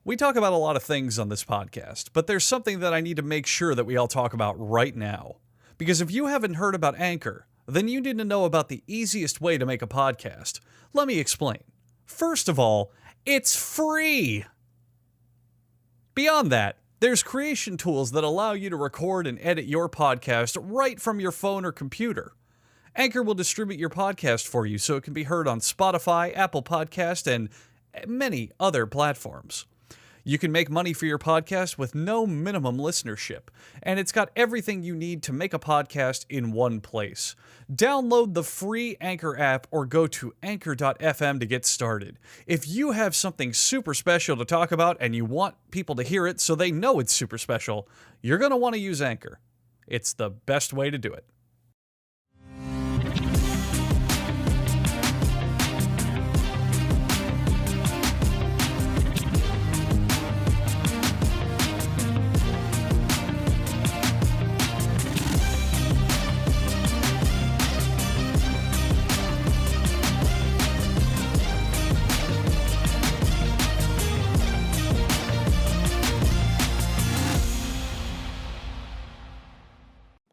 We talk about a lot of things on this podcast, but there's something that I need to make sure that we all talk about right now. Because if you haven't heard about Anchor, then you need to know about the easiest way to make a podcast. Let me explain. First of all, it's free! Beyond that, there's creation tools that allow you to record and edit your podcast right from your phone or computer. Anchor will distribute your podcast for you so it can be heard on Spotify, Apple Podcast, and many other platforms. You can make money for your podcast with no minimum listenership, and it's got everything you need to make a podcast in one place. Download the free Anchor app or go to anchor.fm to get started. If you have something super special to talk about and you want people to hear it so they know it's super special, you're going to want to use Anchor. It's the best way to do it.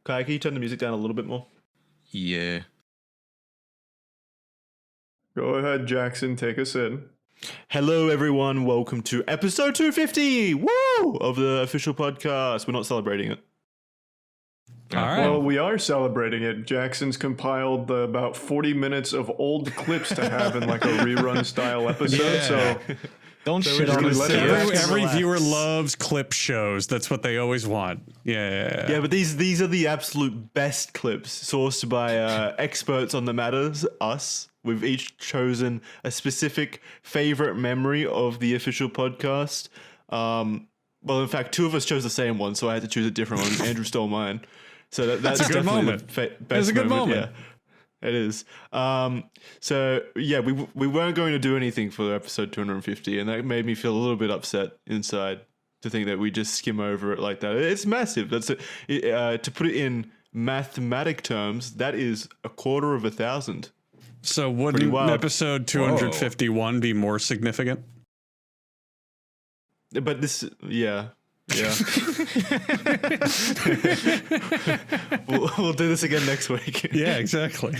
Kai, can you turn the music down a little bit more? Yeah. Go ahead, Jackson. Take us in. Hello, everyone. Welcome to episode 250. Woo! Of the official podcast. We're not celebrating it. All right. Well, we are celebrating it. Jackson's compiled about 40 minutes of old clips to have in like a rerun style episode. Yeah. So Don't So shit we're on gonna us. let it rest. Every viewer loves clip shows. That's what they always want. Yeah. Yeah, but these are the absolute best clips sourced by experts on the matters, us. We've each chosen a specific favorite memory of the official podcast. Well, in fact, two of us chose the same one, so I had to choose a different one. Andrew stole mine. So that's a good definitely moment. the best It's a good moment. Yeah. It is. So yeah, we weren't going to do anything for episode 250, and that made me feel a little bit upset inside to think that we just skim over it like that. It's massive. That's to put it in mathematic terms, that is 250,000. So wouldn't wild. episode 251 be more significant? But this, yeah. we'll do this again next week. Yeah, exactly.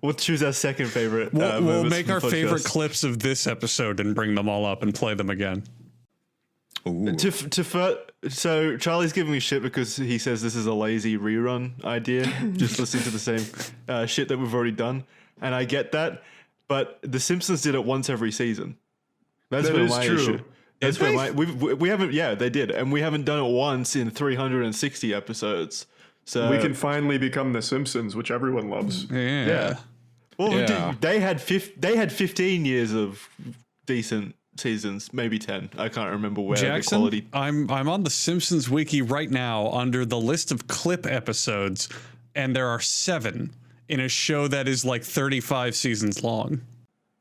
We'll choose our second favorite. We'll moments make from our the podcast. favorite clips of this episode and bring them all up and play them again. Ooh. So Charlie's giving me shit because he says this is a lazy rerun idea, just listening to the same shit that we've already done, and I get that. But The Simpsons did it once every season. That's That been is my true. issue. That's where we haven't. Yeah, they did, and we haven't done it once in 360 episodes. So we can finally become The Simpsons, which everyone loves. Yeah. Well, Yeah. they had 15 years of decent seasons, maybe 10. I can't remember where the Jackson, quality. I'm on the Simpsons wiki right now under the list of clip episodes, and there are 7 in a show that is like 35 seasons long.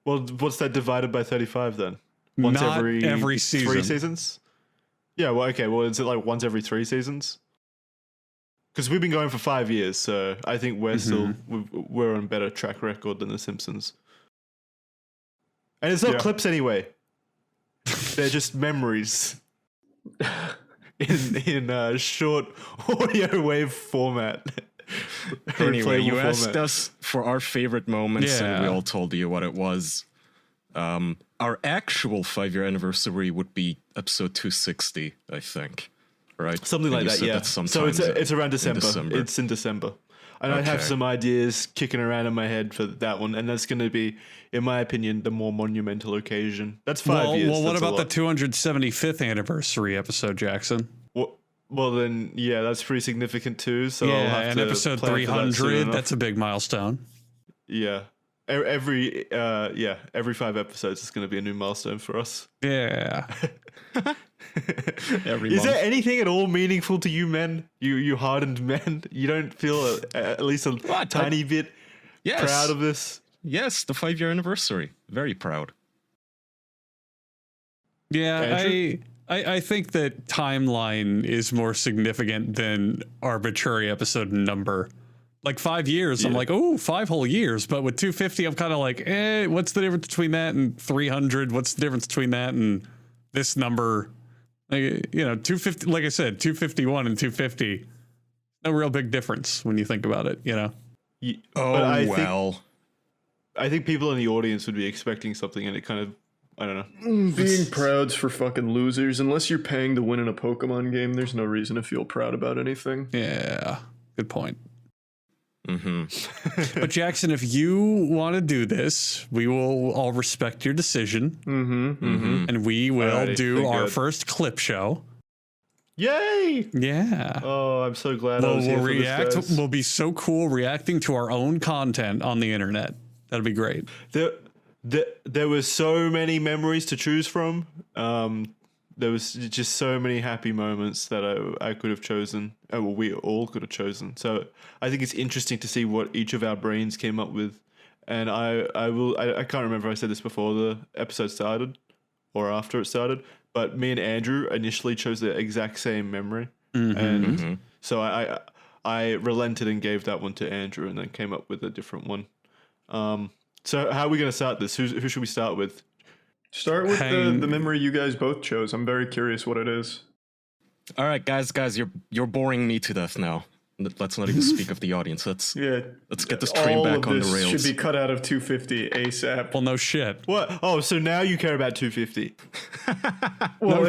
Well, what's that divided by 35 then? Once Not every 3 season. seasons? Yeah, well, okay. Well, is it like once every 3 seasons? Because we've been going for 5 years, so I think we're on better track record than The Simpsons. And it's not Yeah. clips anyway. They're just memories in short audio wave format. Anyway, you Replayable asked format. us for our favorite moments, and we Yeah. all told you what it was. Our actual 5-year anniversary would be episode 260, I think. Right? Something And like you that, said yeah. that's So sometime it's around December. December. It's in December. And I have Okay. some ideas kicking around in my head for that one, and that's going to be, in my opinion, the more monumental occasion. That's 5 years. Well, what that's a about the lot. 275th anniversary episode, Jackson? Well, then, yeah, that's pretty significant too. So I'll Yeah, have and to episode plan for that soon 300, enough. that's a big milestone. Yeah. Every 5 episodes is going to be a new milestone for us. Yeah. Every Is month. there anything at all meaningful to you men? You hardened men? You don't feel at least a What? tiny bit Yes. proud of this? Yes, the 5-year anniversary. Very proud. Yeah, Andrew? I think that timeline is more significant than arbitrary episode number. Like 5 years, I'm Yeah. like, oh, 5 whole years. But with 250, I'm kind of like, what's the difference between that and 300? What's the difference between that and this number, 250, like I said, 251 and 250, no real big difference when you think about it, I think people in the audience would be expecting something, and it kind of, I don't know. Being proud's for fucking losers. Unless you're paying to win in a Pokemon game, there's no reason to feel proud about anything. Yeah, good point. But Jackson, if you want to do this, we will all respect your decision, and we will do our first clip show. Yay! Yeah. Oh, I'm so glad I was here for this, guys. We'll be so cool reacting to our own content on the internet. That'd be great. There were so many memories to choose from. There was just so many happy moments that I could have chosen. Well, we all could have chosen. So I think it's interesting to see what each of our brains came up with. And I can't remember if I said this before the episode started or after it started, but me and Andrew initially chose the exact same memory. And so I relented and gave that one to Andrew and then came up with a different one. So how are we going to start this? Who should we start with? Start with the memory you guys both chose. I'm very curious what it is. All right, guys, you're boring me to death now. Let's not even speak of the audience. Let's get this train back on the rails. Should be cut out of 250 ASAP. Well, no shit. What? Oh, so now you care about 250? Well,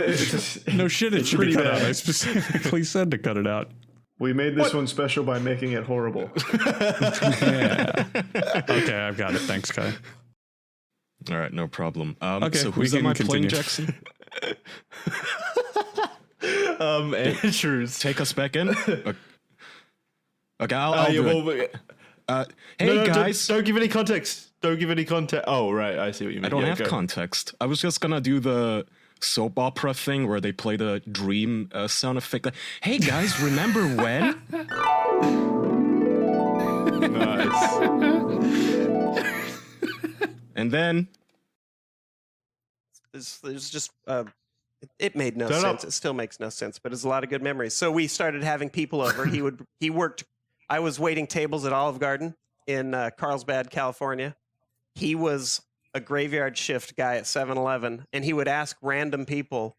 no shit. It should be cut out. I specifically said to cut it out. We made this one special by making it horrible. Yeah. Okay, I've got it. Thanks, Kai. All right, no problem. Okay, so who's am I playing, Jackson? Andrews. Take us back in. Okay, I'll do it. Hey guys, don't give any context. Don't give any context. Oh right, I see what you mean. I don't have context. I was just gonna do the soap opera thing where they play the dream sound effect. Like, hey guys, remember when? Nice. And then there's just it made no sense. It still makes no sense, but it's a lot of good memories. So we started having people over. He worked. I was waiting tables at Olive Garden in Carlsbad, California. He was a graveyard shift guy at 7-Eleven, and he would ask random people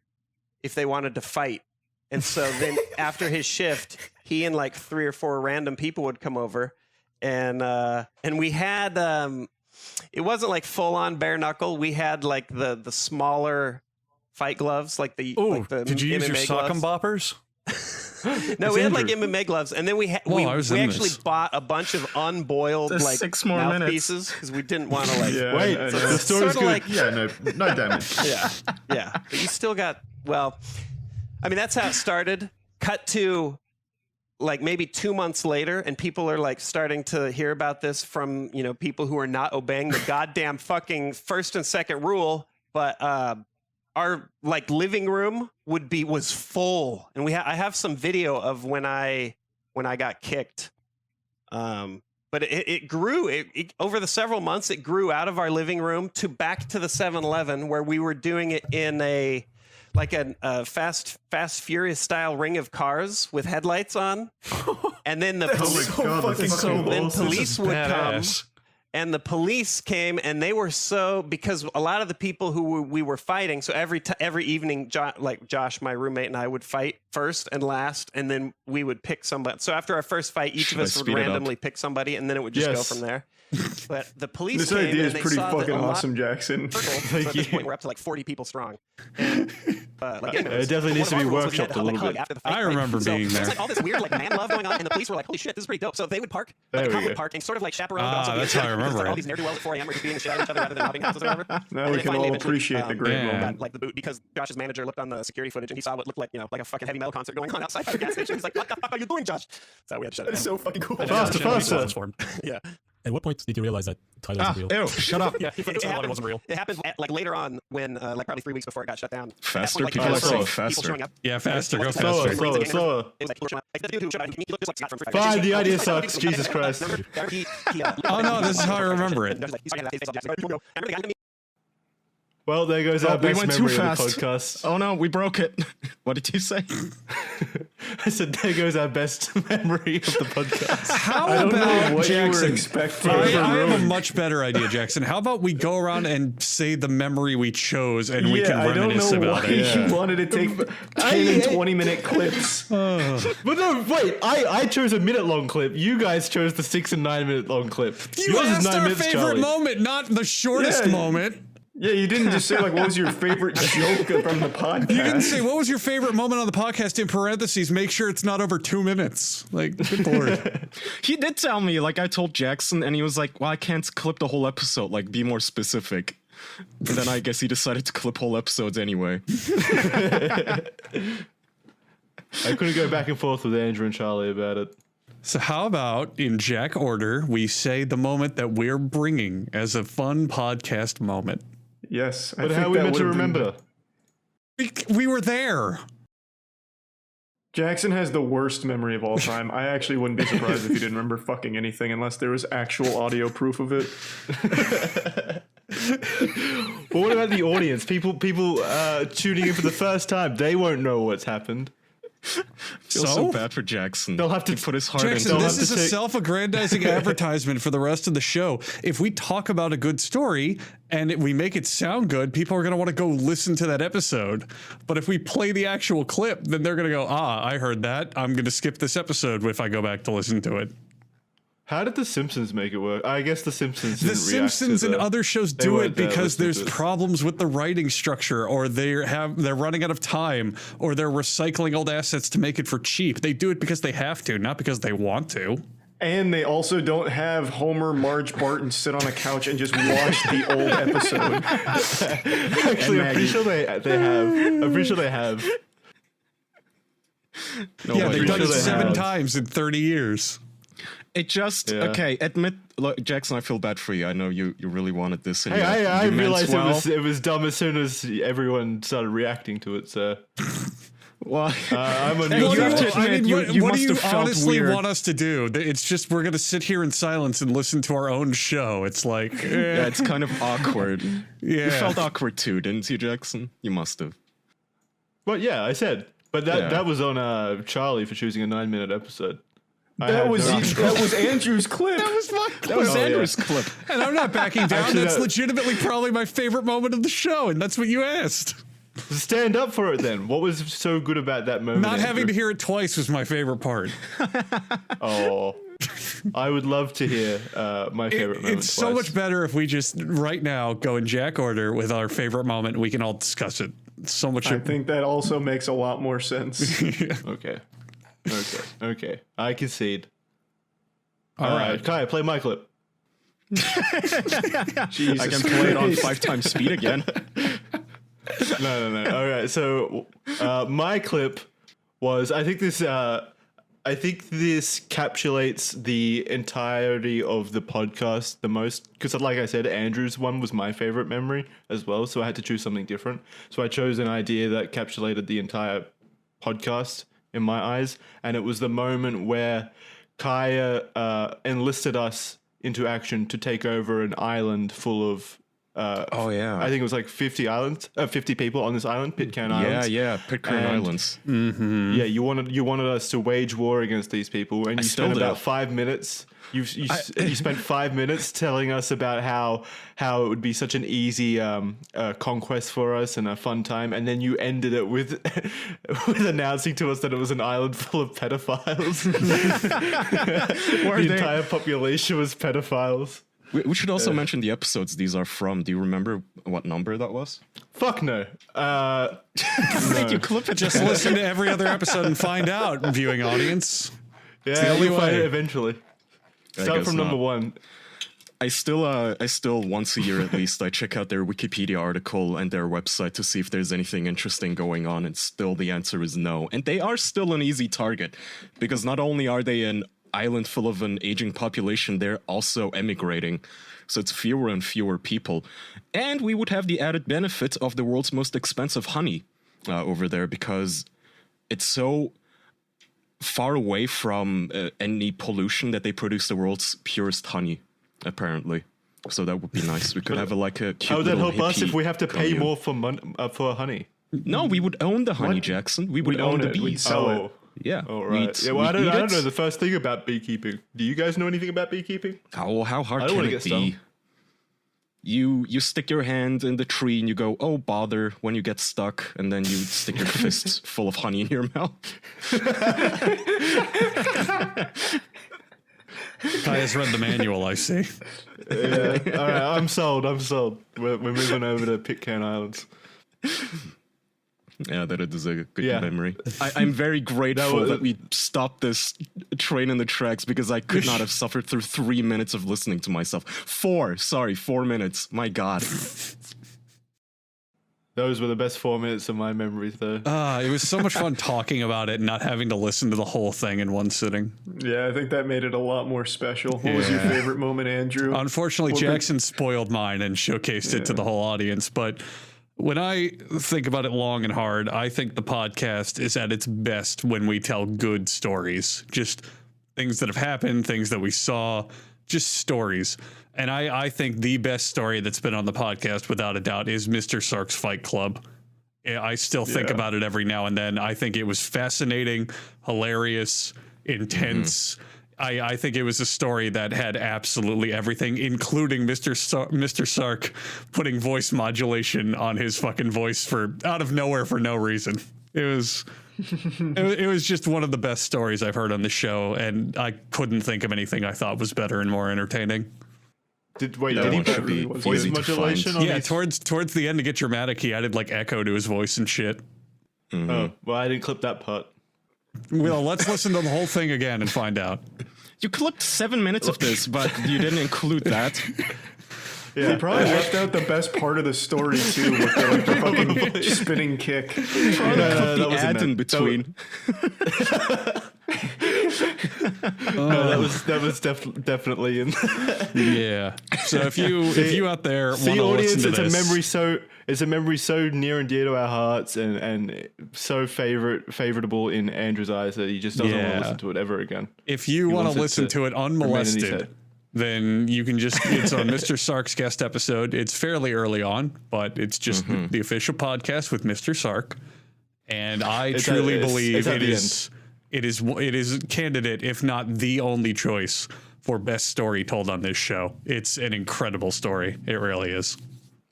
if they wanted to fight. And so then after his shift, he and like 3 or 4 random people would come over, and we had it wasn't like full on bare knuckle. We had like the smaller fight gloves, like the did you use MMA your sock and boppers? No, we had like MMA gloves, and then we actually bought a bunch of unboiled like 6 more mouthpieces because we didn't want to like wait. The story's good. Like, no damage. Yeah. But you still got I mean that's how it started. Cut to like maybe 2 months later, and people are like starting to hear about this from people who are not obeying the goddamn fucking first and second rule, but our like living room was full, and I have some video of when I got kicked. But it grew. It over the several months, it grew out of our living room to back to the 7-Eleven where we were doing it in a Fast Furious style ring of cars with headlights on, and then the police would come. And the police came, and they were because a lot of the people who we were fighting. So every evening, Josh, my roommate, and I would fight first and last, and then we would pick somebody. So after our first fight, each of us would randomly pick somebody, and then it would just go from there. But the police this came, idea and is pretty fucking awesome, Jackson. So at this point, we're up to like 40 people strong. And, it definitely needs to be workshopped a little bit. I remember being there. It's like all this weird like man love going on, and the police were like, "Holy shit, this is pretty dope." So they would park, the cop would park, and sort of like chaperone. That's how I remember it. All these ne'er-do-wells at 4 a.m. were just beating the shit out of each other rather than robbing houses or whatever. Now we can all appreciate the great moment. Like the boot, because Josh's manager looked on the security footage and he saw what looked like like a fucking heavy metal concert going on outside the gas station. He's like, "What the fuck are you doing, Josh?" So we had to shut it down. That's so fucking cool. Faster. Yeah. At what point did you realize that Tyler wasn't real? Ew, shut up. It wasn't real. It happened like later on when like probably 3 weeks before it got shut down. Faster, Like, people are saying people faster. showing up. Yeah, faster. Go Slower. faster. It was like the dude who showed up, he looked just like Scott from Fire. Fine, the idea sucks. Jesus Christ. Oh no, this is how I remember it. Well, there goes our we best went too memory of the fast. podcast. Oh no, we broke it. What did you say? I said, there goes our best memory of the podcast. How I don't know about what you were Jackson? expecting. I have a much better idea, Jackson. How about we go around and say the memory we chose, and we can I don't reminisce know about why it? you wanted to take 10 and 20-minute clips. But no, wait, I chose a minute-long clip. You guys chose the 6 and 9 minute long clip. You Yours is asked 9 our minutes, favorite Charlie. moment, not the shortest Yeah. moment. Yeah, you didn't just say, like, what was your favorite joke from the podcast? You didn't say what was your favorite moment on the podcast in parentheses. Make sure it's not over 2 minutes. Like, good lord. He did tell me, like I told Jackson, and he was like, well, I can't clip the whole episode, like be more specific. And then I guess he decided to clip whole episodes anyway. I couldn't go back and forth with Andrew and Charlie about it. So how about, in Jack order, we say the moment that we're bringing as a fun podcast moment? Yes. But how are we meant to remember? We were there. Jackson has the worst memory of all time. I actually wouldn't be surprised if he didn't remember fucking anything unless there was actual audio proof of it. But what about the audience? People tuning in for the first time, they won't know what's happened. Feel so bad for Jackson. They'll have to He put his heart Jackson, into this it. is a self-aggrandizing advertisement for the rest of the show. If we talk about a good story and we make it sound good, people are going to want to go listen to that episode. But if we play the actual clip, then they're going to go, I heard that. I'm going to skip this episode if I go back to listen to it. How did The Simpsons make it work? I guess The Simpsons The didn't react Simpsons to and the- other shows they do it weren't there because listening there's to it. problems with the writing structure, or they're running out of time, or they're recycling old assets to make it for cheap. They do it because they have to, not because they want to. And they also don't have Homer, Marge, Bart, and sit on a couch and just watch the old episode. Actually, I'm pretty sure they have. I'm pretty sure they have. No, Yeah, but they've pretty done it sure they 7 have. times in 30 years. It just Yeah. okay. Look, Jackson, I feel bad for you. I know you really wanted this. And Hey, I you meant realized well. it was dumb as soon as everyone started reacting to it. So Well, I'm on Hey, your you have side. to admit, you what must do you have felt honestly weird. want us to do? It's just we're going to sit here in silence and listen to our own show. It's like, yeah, it's kind of awkward. You yeah. felt awkward too, didn't you, Jackson? You must have. But yeah, I said. But Yeah. that was on Charlie for choosing a 9-minute episode. I That had was no- that was Andrew's clip. That was Oh, yeah. Andrew's clip. And I'm not backing down. Actually, That's that- legitimately probably my favorite moment of the show, and that's what you asked. Stand up for it then. What was so good about that moment? Not having to Andrew? hear it twice was my favorite part. Oh, I would love to hear my favorite moment. It's so much better if we just right now go in Jack order with our favorite moment and we can all discuss it. It's so much. I think that also makes a lot more sense. Okay. Okay. I concede. All right. Kai, play my clip. Jesus I can play it on Christ. 5 times speed again. No. All right. So my clip was. I think this encapsulates the entirety of the podcast the most, because, like I said, Andrew's one was my favorite memory as well. So I had to choose something different. So I chose an idea that encapsulated the entire podcast in my eyes, and it was the moment where Kaya enlisted us into action to take over an island full of. Oh yeah. I think it was like 50 people on this island, Pitcairn Islands. Yeah, Pitcairn And- Islands. Yeah, you wanted us to wage war against these people, and you still spent do. about 5 minutes. You spent 5 minutes telling us about how it would be such an easy conquest for us and a fun time, and then you ended it with with announcing to us that it was an island full of pedophiles. The entire population was pedophiles. We should also mention the episodes these are from. Do you remember what number that was? Fuck no. Thank you, clip it. Just listen to every other episode and find out, viewing audience. Yeah, the only you'll find way. it eventually. Start guess from number not. 1. I still once a year at least I check out their Wikipedia article and their website to see if there's anything interesting going on, and still the answer is no. And they are still an easy target, because not only are they an island full of an aging population, they're also emigrating. So it's fewer and fewer people. And we would have the added benefit of the world's most expensive honey over there, because it's so far away from any pollution that they produce the world's purest honey, apparently. So that would be nice. We could have a cute How would that little help us if hippie we have to pay commune. more for honey? No, we would own the honey, What? Jackson. We would We'd own own the it. We'd bees. sell it. Yeah. All right. We'd- Yeah, well, I we'd don't eat know it. the first thing about beekeeping. Do you guys know anything about beekeeping? How hard I don't can wanna it get be? stung. You stick your hand in the tree and you go, oh bother, when you get stuck, and then you stick your fists full of honey in your mouth. Kai has read the manual, I see. Yeah. All right, I'm sold. We're moving over to Pitcairn Islands. Yeah, that is a good Yeah. memory. I'm very grateful was- that we stopped this train in the tracks because I could not have suffered through 3 minutes of listening to myself. 4 minutes. My God. Those were the best 4 minutes of my memories, though. It was so much fun talking about it and not having to listen to the whole thing in one sitting. Yeah, I think that made it a lot more special. What was your Yeah. favorite moment, Andrew? Unfortunately, Well, Jackson spoiled mine and showcased it to the whole audience. But when I think about it long and hard, I think the podcast is at its best when we tell good stories. Just things that have happened, things that we saw, just stories. And I think the best story that's been on the podcast, without a doubt, is Mr. Sark's Fight Club. I still think about it every now and then. I think it was fascinating, hilarious, intense. I think it was a story that had absolutely everything, including Mr. Sark putting voice modulation on his fucking voice for out of nowhere for no reason. It was it was just one of the best stories I've heard on the show, and I couldn't think of anything I thought was better and more entertaining. Did That he one put should be voice easy to modulation find. on Yeah, his... towards the end to get dramatic, he added like echo to his voice and shit. Oh, well, I didn't clip that part. Well, let's listen to the whole thing again and find out. You clipped 7 minutes of this, but you didn't include that. Yeah, They probably left out the best part of the story too, with the fucking spinning kick. Probably put that the wasn't ad that. in between. No, that was definitely in. Yeah. So if you out there want See, to audience, listen to it's this, a memory so near and dear to our hearts, and so favorable in Andrew's eyes that he just doesn't want Yeah. to listen to it ever again. if you want wants to it listen to to it remain in his unmolested, head. then you can just, it's on Mr. Sark's guest episode. It's fairly early on, but it's just the official podcast with Mr. Sark. And I It's truly at- it's- believe it's at it is candidate, if not the only choice for best story told on this show. It's an incredible story. It really is.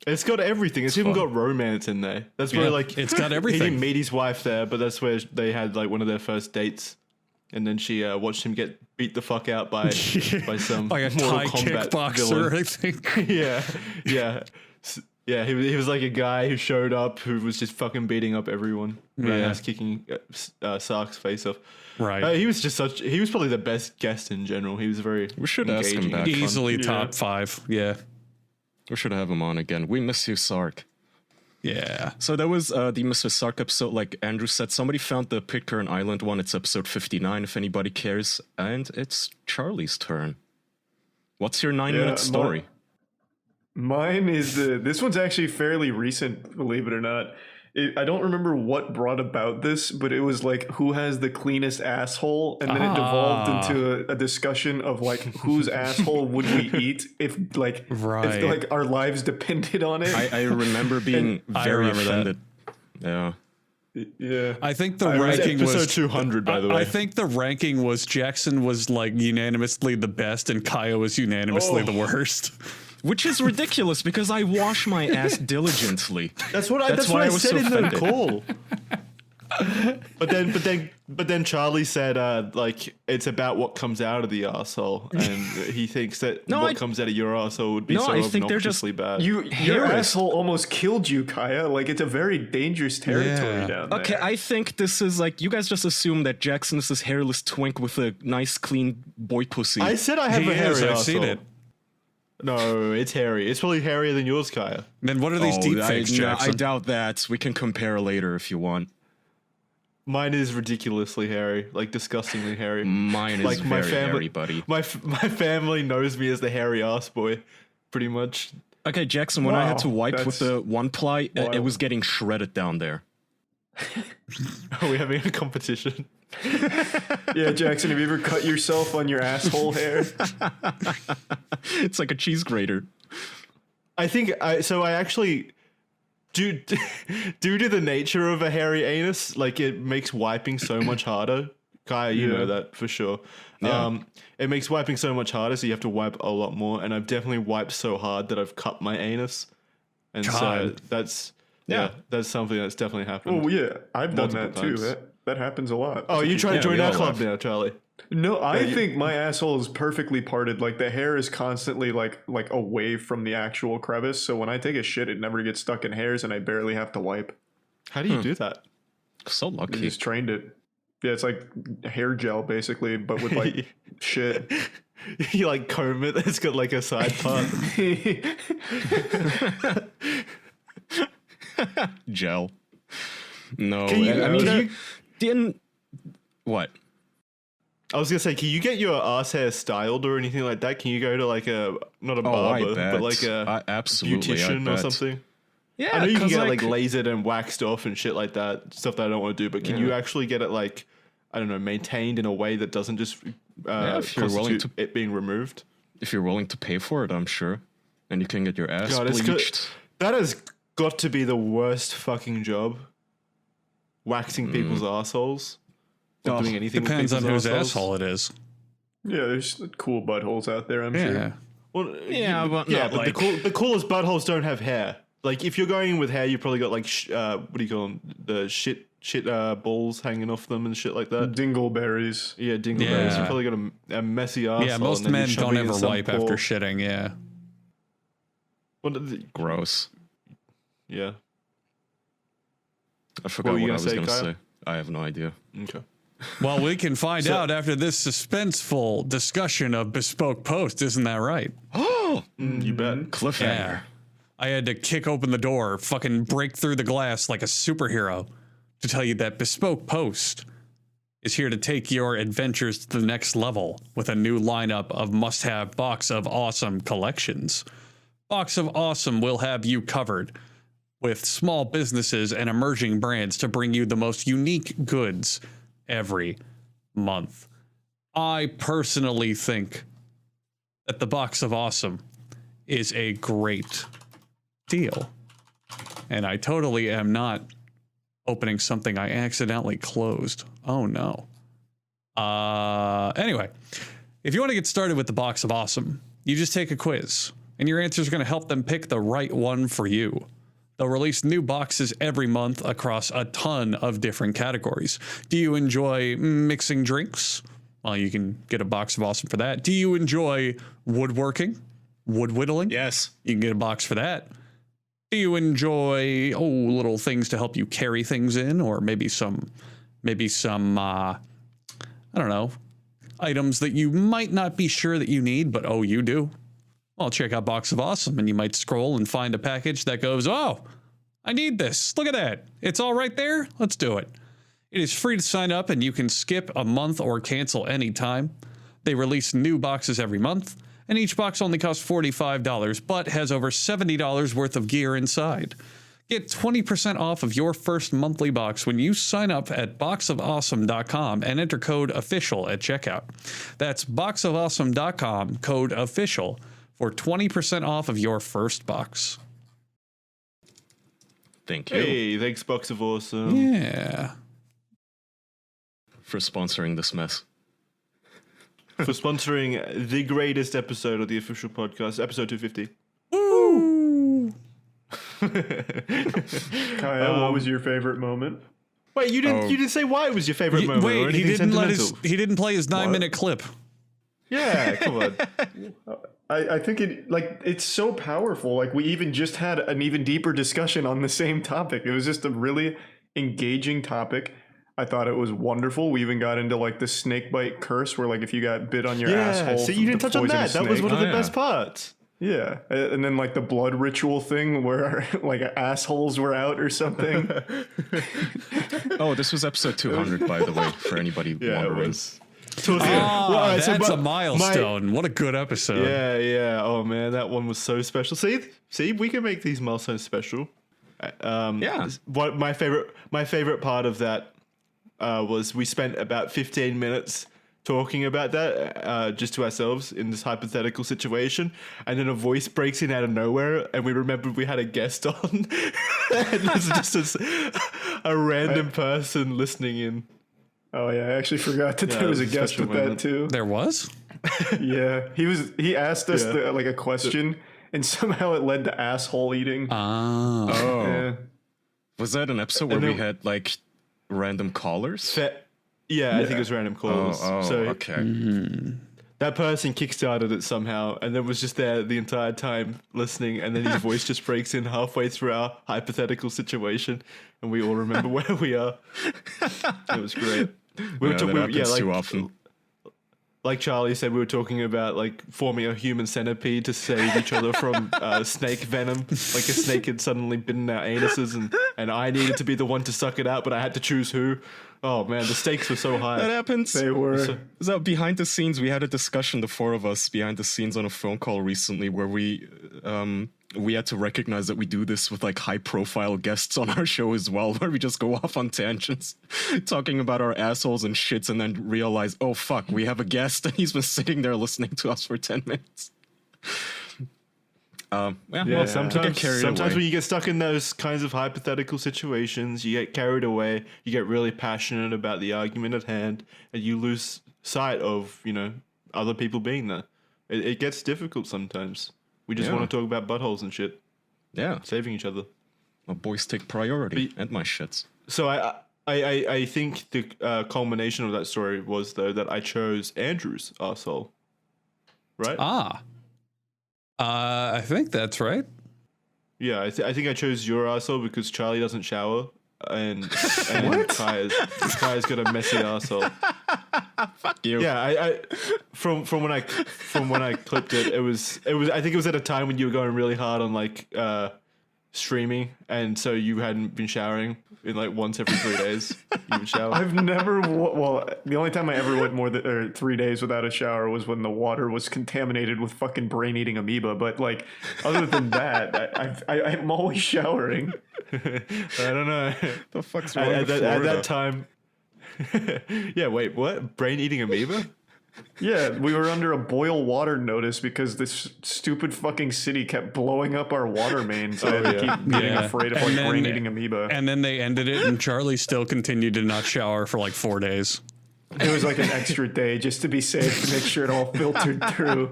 It's got everything. It's even got romance in there. That's where Yeah, like it's got He everything. didn't meet his wife there, but that's where they had like one of their first dates. And then she watched him get beat the fuck out by some Like a Mortal Thai Kombat kickboxer, villain. I think. Yeah. He was like a guy who showed up who was just fucking beating up everyone. Right, Yeah. ass kicking Sark's face off. Right. He was probably the best guest in general. He was very We should ask him engaging back. and fun. Easily Yeah. top 5. Yeah. We should have him on again. We miss you, Sark. Yeah. So that was the Mr. Sark episode. Like Andrew said, somebody found the Pitcairn Island one. It's episode 59, if anybody cares. And it's Charlie's turn. What's your 9-minute story? Mine is this one's actually fairly recent, believe it or not. I don't remember what brought about this, but it was like who has the cleanest asshole, and then it devolved into a discussion of like whose asshole would we eat if Right. like our lives depended on it. I remember being I very remember that. offended. Yeah. Yeah, I think the I read ranking Episode was 200, by the way. I think the ranking was Jackson was like unanimously the best and Kaya was unanimously the worst. Which is ridiculous because I wash my ass diligently. That's what I why I was said so in the offended. call. But then Charlie said like it's about what comes out of the arsehole, and he thinks that what comes out of your arsehole would be so I think they're just- obnoxiously bad. your Harris. asshole almost killed you, Kaya. Like it's a very dangerous territory Yeah. down there. Okay, I think this is like you guys just assume that Jackson is this hairless twink with a nice, clean boy pussy. I said I have He a hairy is, I've arsehole. seen it. No, it's hairy. It's probably hairier than yours, Kaya. Then what are these deep fakes, I Jackson? doubt that. We can compare later if you want. Mine is ridiculously hairy, like disgustingly hairy. Mine is Like my very family, hairy, buddy. My family knows me as the hairy ass boy, pretty much. Okay, Jackson, when I had to Wow, wipe with that's the one ply, it wild. was getting shredded down there. Are we having a competition? Yeah, Jackson, have you ever cut yourself on your asshole hair? It's like a cheese grater. I think I actually due to the nature of a hairy anus, like it makes wiping so much harder. Kaya, you know that for sure. Yeah. It makes wiping so much harder, so you have to wipe a lot more. And I've definitely wiped so hard that I've cut my anus, and so God. that's Yeah. that's something that's definitely happened. Oh yeah, I've done Multiple that too. times. That happens a lot. Oh, you trying to join we our all club have. now, Charlie? No, I think my asshole is perfectly parted. Like the hair is constantly like away from the actual crevice. So when I take a shit, it never gets stuck in hairs, and I barely have to wipe. How do you do that? So I lucky. just trained it. Yeah, it's like hair gel basically, but with like shit. You like comb it. It's got like a side part. Gel. No, Can you- I mean, can you- didn't. What? I was gonna say, can you get your ass hair styled or anything like that? Can you go to like not a barber, but like a absolutely, beautician or something? Yeah, I know you can 'cause, get like lasered and waxed off and shit like that. Stuff that I don't want to do, but can you actually get it like, I don't know, maintained in a way that doesn't just if you're willing constitute it being removed? if you're willing to pay for it, I'm sure, and you can get your ass God, it's bleached. that has got to be the worst fucking job. Waxing people's assholes. Or doing anything Depends with on people's whose arseholes. asshole it is. Yeah, there's cool buttholes out there, I'm Yeah. sure. Well, Yeah, but yeah, not but like- the coolest buttholes don't have hair. Like if you're going with hair, you probably got like what do you call them? The shit balls hanging off them and shit like that. Dingleberries. Yeah, dingleberries. Yeah. You probably got a messy arsehole. Yeah, most and then men you're don't shoving in ever some wipe poor- after shitting. Yeah. Gross. Yeah. I forgot were you what I was gonna going to say, say. I have no idea. Okay. Well, we can find out after this suspenseful discussion of bespoke post. Isn't that right? Oh, You bet. cliffhanger. Yeah. I had to kick open the door, fucking break through the glass like a superhero to tell you that Bespoke Post is here to take your adventures to the next level with a new lineup of must-have Box of Awesome collections. Box of Awesome will have you covered with small businesses and emerging brands to bring you the most unique goods every month. I personally think that the Box of Awesome is a great deal. And I totally am not opening something I accidentally closed. Oh no. Anyway, if you want to get started with the Box of Awesome, you just take a quiz and your answers are going to help them pick the right one for you. They'll release new boxes every month across a ton of different categories. Do you enjoy mixing drinks? Well, you can get a Box of Awesome for that. Do you enjoy woodworking? Wood whittling? Yes. You can get a box for that. Do you enjoy little things to help you carry things in, or maybe some I don't know, items that you might not be sure that you need, but you do? Well, check out Box of Awesome, and you might scroll and find a package that goes, oh, I need this. Look at that. It's all right there. Let's do it. It is free to sign up, and you can skip a month or cancel anytime. They release new boxes every month, and each box only costs $45, but has over $70 worth of gear inside. Get 20% off of your first monthly box when you sign up at boxofawesome.com and enter code OFFICIAL at checkout. That's boxofawesome.com, code OFFICIAL, for 20% off of your first box. Thank you Hey, thanks, Box of Awesome. Yeah. for sponsoring this mess. For sponsoring the greatest episode of the official podcast, episode 250. Woo! Kyle, what was your favorite moment? Wait, you didn't say why it was your favorite moment or Wait, anything he didn't play his 9-minute clip. Yeah, come on. I think it's so powerful. Like we even just had an even deeper discussion on the same topic. It was just a really engaging topic. I thought it was wonderful. We even got into like the snake bite curse, where like if you got bit on your asshole, so you didn't the touch on that. poisonous That was snake. one of the Oh, yeah. best parts. Yeah, and then like the blood ritual thing where like assholes were out or something. Oh, this was episode 200, by the way, for anybody Yeah, it wondering. was. Towards the end. Well, all right, so That's my- a milestone. What a good episode. Yeah. Oh man, that one was so special. See, we can make these milestones special. Yeah. What my favorite part of that was we spent about 15 minutes talking about that just to ourselves in this hypothetical situation, and then a voice breaks in out of nowhere, and we remembered we had a guest on, and it's just a random person listening in. Oh yeah, I actually forgot that there was a guest with that too. There was? Yeah, he asked us like a question, and somehow it led to asshole eating. Ah. Oh. Yeah. Was that an episode where we had like random callers? Yeah, I think it was random calls. So Okay. that person kickstarted it somehow, and then was just there the entire time listening, and then his voice just breaks in halfway through our hypothetical situation, and we all remember where we are. It was great. That happens too often. Like Charlie said, we were talking about like forming a human centipede to save each other from snake venom. Like a snake had suddenly bitten our anuses, and I needed to be the one to suck it out, but I had to choose who. Oh man, the stakes were so high. That happens. They were. So behind the scenes, we had a discussion, the four of us behind the scenes on a phone call recently, where we had to recognize that we do this with like high profile guests on our show as well, where we just go off on tangents talking about our assholes and shits, and then realize, oh fuck, we have a guest and he's been sitting there listening to us for 10 minutes. Well, sometimes when you get stuck in those kinds of hypothetical situations, you get carried away, you get really passionate about the argument at hand, and you lose sight of, other people being there. It gets difficult sometimes. We just want to talk about buttholes and shit. Yeah. Saving each other. My boys take priority, and my shits. So I think the culmination of that story was, though, that I chose Andrew's arsehole. Right? I think that's right. Yeah, I think I chose your arsehole because Charlie doesn't shower, and Kaya's got a messy arsehole. Fuck you. Yeah, I from when I clipped it, it was I think it was at a time when you were going really hard on like streaming, and so you hadn't been showering in like once every 3 days. You would shower. I've never. Well, the only time I ever went more than 3 days without a shower was when the water was contaminated with fucking brain-eating amoeba. But like, other than that, I'm always showering. I don't know. The fuck's wrong At with that time. Yeah. Wait. What? Brain-eating amoeba? Yeah, we were under a boil water notice because this stupid fucking city kept blowing up our water mains. So I had to keep getting afraid of like brain-eating amoeba. And then they ended it, and Charlie still continued to not shower for like 4 days. It was like an extra day just to be safe, to make sure it all filtered through.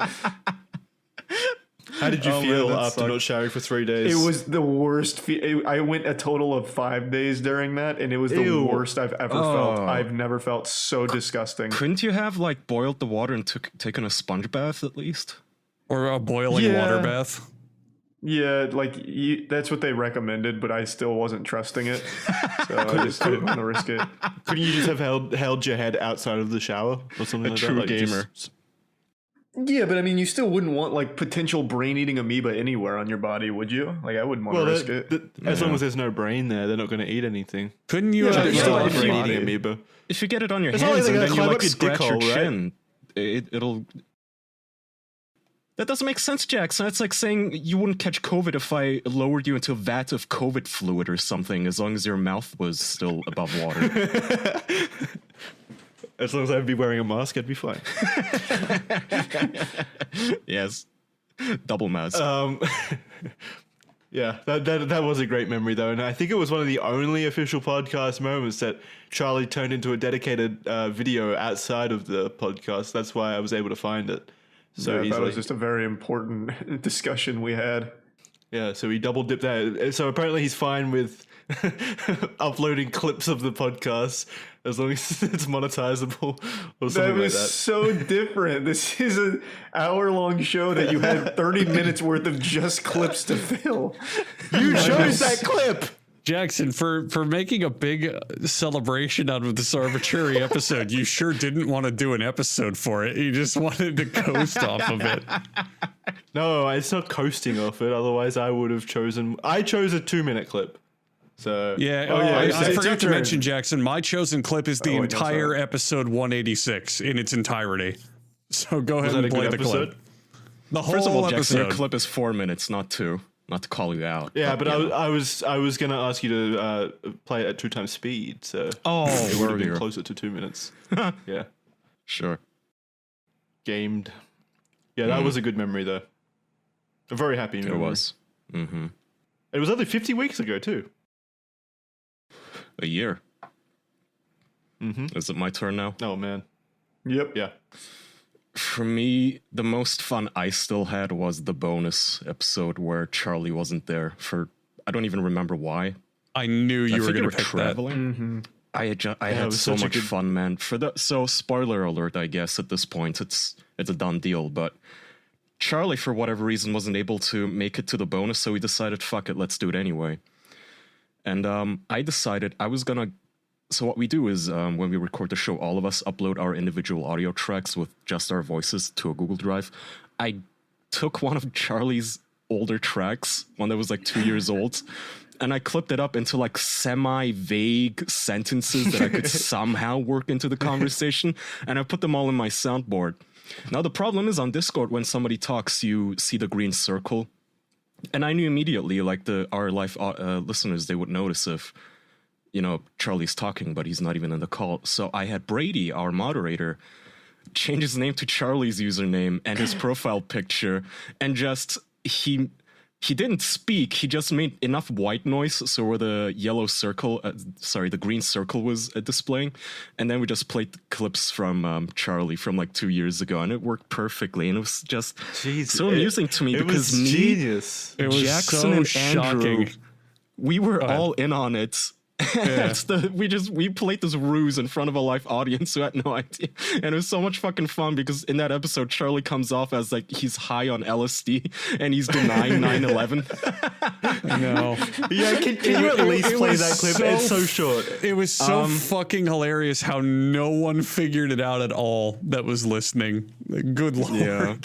How did you feel after not showering for 3 days? It was the worst. I went a total of 5 days during that, and it was the worst I've ever felt. I've never felt so disgusting. Couldn't you have like boiled the water and taken a sponge bath at least? Or a boiling water bath? Yeah, like that's what they recommended, but I still wasn't trusting it, so I just didn't want to risk it. Couldn't you just have held your head outside of the shower or something like that? True Like gamer. Yeah, but I mean, you still wouldn't want like potential brain-eating amoeba anywhere on your body, would you? Like, I wouldn't want to risk it. As long as there's no brain there, they're not going to eat anything. Couldn't you? Brain-eating amoeba. If you get it on your It's hands not like and they're then you gonna like climb up your scratch dick your hole, right? chin, it'll. That doesn't make sense, Jackson. That's like saying you wouldn't catch COVID if I lowered you into a vat of COVID fluid or something, as long as your mouth was still above water. As long as I'd be wearing a mask, I'd be fine. Yes. Double mask. Yeah, that was a great memory, though. And I think it was one of the only official podcast moments that Charlie turned into a dedicated video outside of the podcast. That's why I was able to find it so easily. That was just a very important discussion we had. Yeah, so he double dipped that. So apparently he's fine with uploading clips of the podcast as long as it's monetizable or something like that. So different. This is an hour-long show that you had 30 minutes worth of just clips to fill. You chose that clip! Jackson, for making a big celebration out of this arbitrary episode, you sure didn't want to do an episode for it. You just wanted to coast off of it. No, it's not coasting off it. Otherwise, I would have chosen... I chose a 2-minute clip. So I forgot to mention, Jackson, my chosen clip is the entire episode 186 in its entirety. So go ahead and play the clip. The whole First of all, episode. Jackson, your clip is 4 minutes, not 2. Not to call you out. Yeah, but I was gonna ask you to play it at 2 times speed, so it would have been closer to 2 minutes. Yeah. Sure. Gamed. Yeah, that was a good memory, though. A very happy memory. It was. Mm-hmm. It was only 50 weeks ago, too. A year. Mm-hmm. Is it my turn now? Oh, man. Yep. Yeah. For me, the most fun I still had was the bonus episode where Charlie wasn't there for, I don't even remember why. I knew you I were think going they to pick traveling. Mm-hmm. I it had was so such a much good- fun, man. So spoiler alert, I guess at this point it's a done deal. But Charlie, for whatever reason, wasn't able to make it to the bonus, so we decided, fuck it, let's do it anyway. And I decided I was gonna. So what we do is when we record the show, all of us upload our individual audio tracks with just our voices to a Google Drive. I took one of Charlie's older tracks, one that was like 2 years old, and I clipped it up into like semi-vague sentences that I could somehow work into the conversation, and I put them all in my soundboard. Now the problem is on Discord, when somebody talks, you see the green circle, and I knew immediately, like our live listeners, they would notice if, you know, Charlie's talking, but he's not even in the call. So I had Brady, our moderator, change his name to Charlie's username and his profile picture, and just he didn't speak. He just made enough white noise so where the yellow circle, the green circle was displaying, and then we just played clips from Charlie from like 2 years ago, and it worked perfectly. And it was just so amusing to me It because was me, genius. It was Jackson, so and shocking. Andrew, we were all in on it. Yeah. We played this ruse in front of a live audience who had no idea, and it was so much fucking fun because in that episode Charlie comes off as like he's high on LSD and he's denying 9/11. No. Yeah, can you at least it play was that clip? so It's so short. It was so fucking hilarious how no one figured it out at all that was listening. Good lord. Yeah.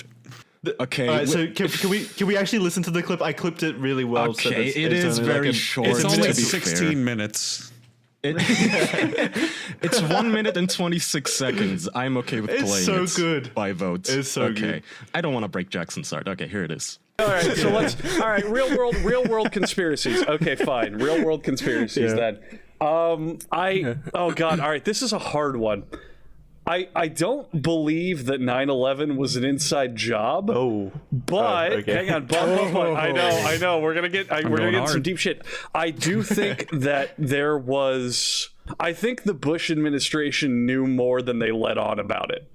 Okay. All right, so can we actually listen to the clip? I clipped it really well. so Okay, it's it is only like very a- short. It's to only be 16 fair. minutes. It's 1 minute and 26 seconds. I'm okay with It's playing so it good. by vote. It's so okay. good. I don't want to break Jackson's heart. Okay, here it is. All right, so all right, real world conspiracies. Okay, fine. Real world conspiracies then. Oh God. All right, this is a hard one. I don't believe that 9/11 was an inside job. Oh, But okay. hang on, bump. I know. We're gonna get going some hard. deep shit. I do think that there was. I think the Bush administration knew more than they let on about it.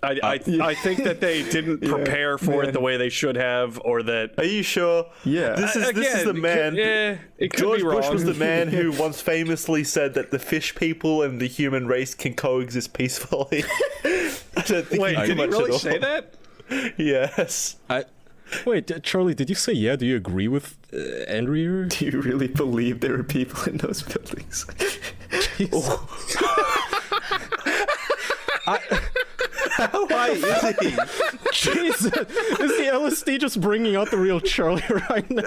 I think that they didn't prepare for it the way they should have, or that. Are you sure? Yeah. This is the man. It could George be wrong. Bush was the man who once famously said that the fish people and the human race can coexist peacefully. I don't think Wait, he did he much really at all. say that? Yes. Wait, Charlie, did you say yeah? Do you agree with Andrew? Do you really believe there were people in those buildings? How high is he? Jesus, is the LSD just bringing out the real Charlie right now?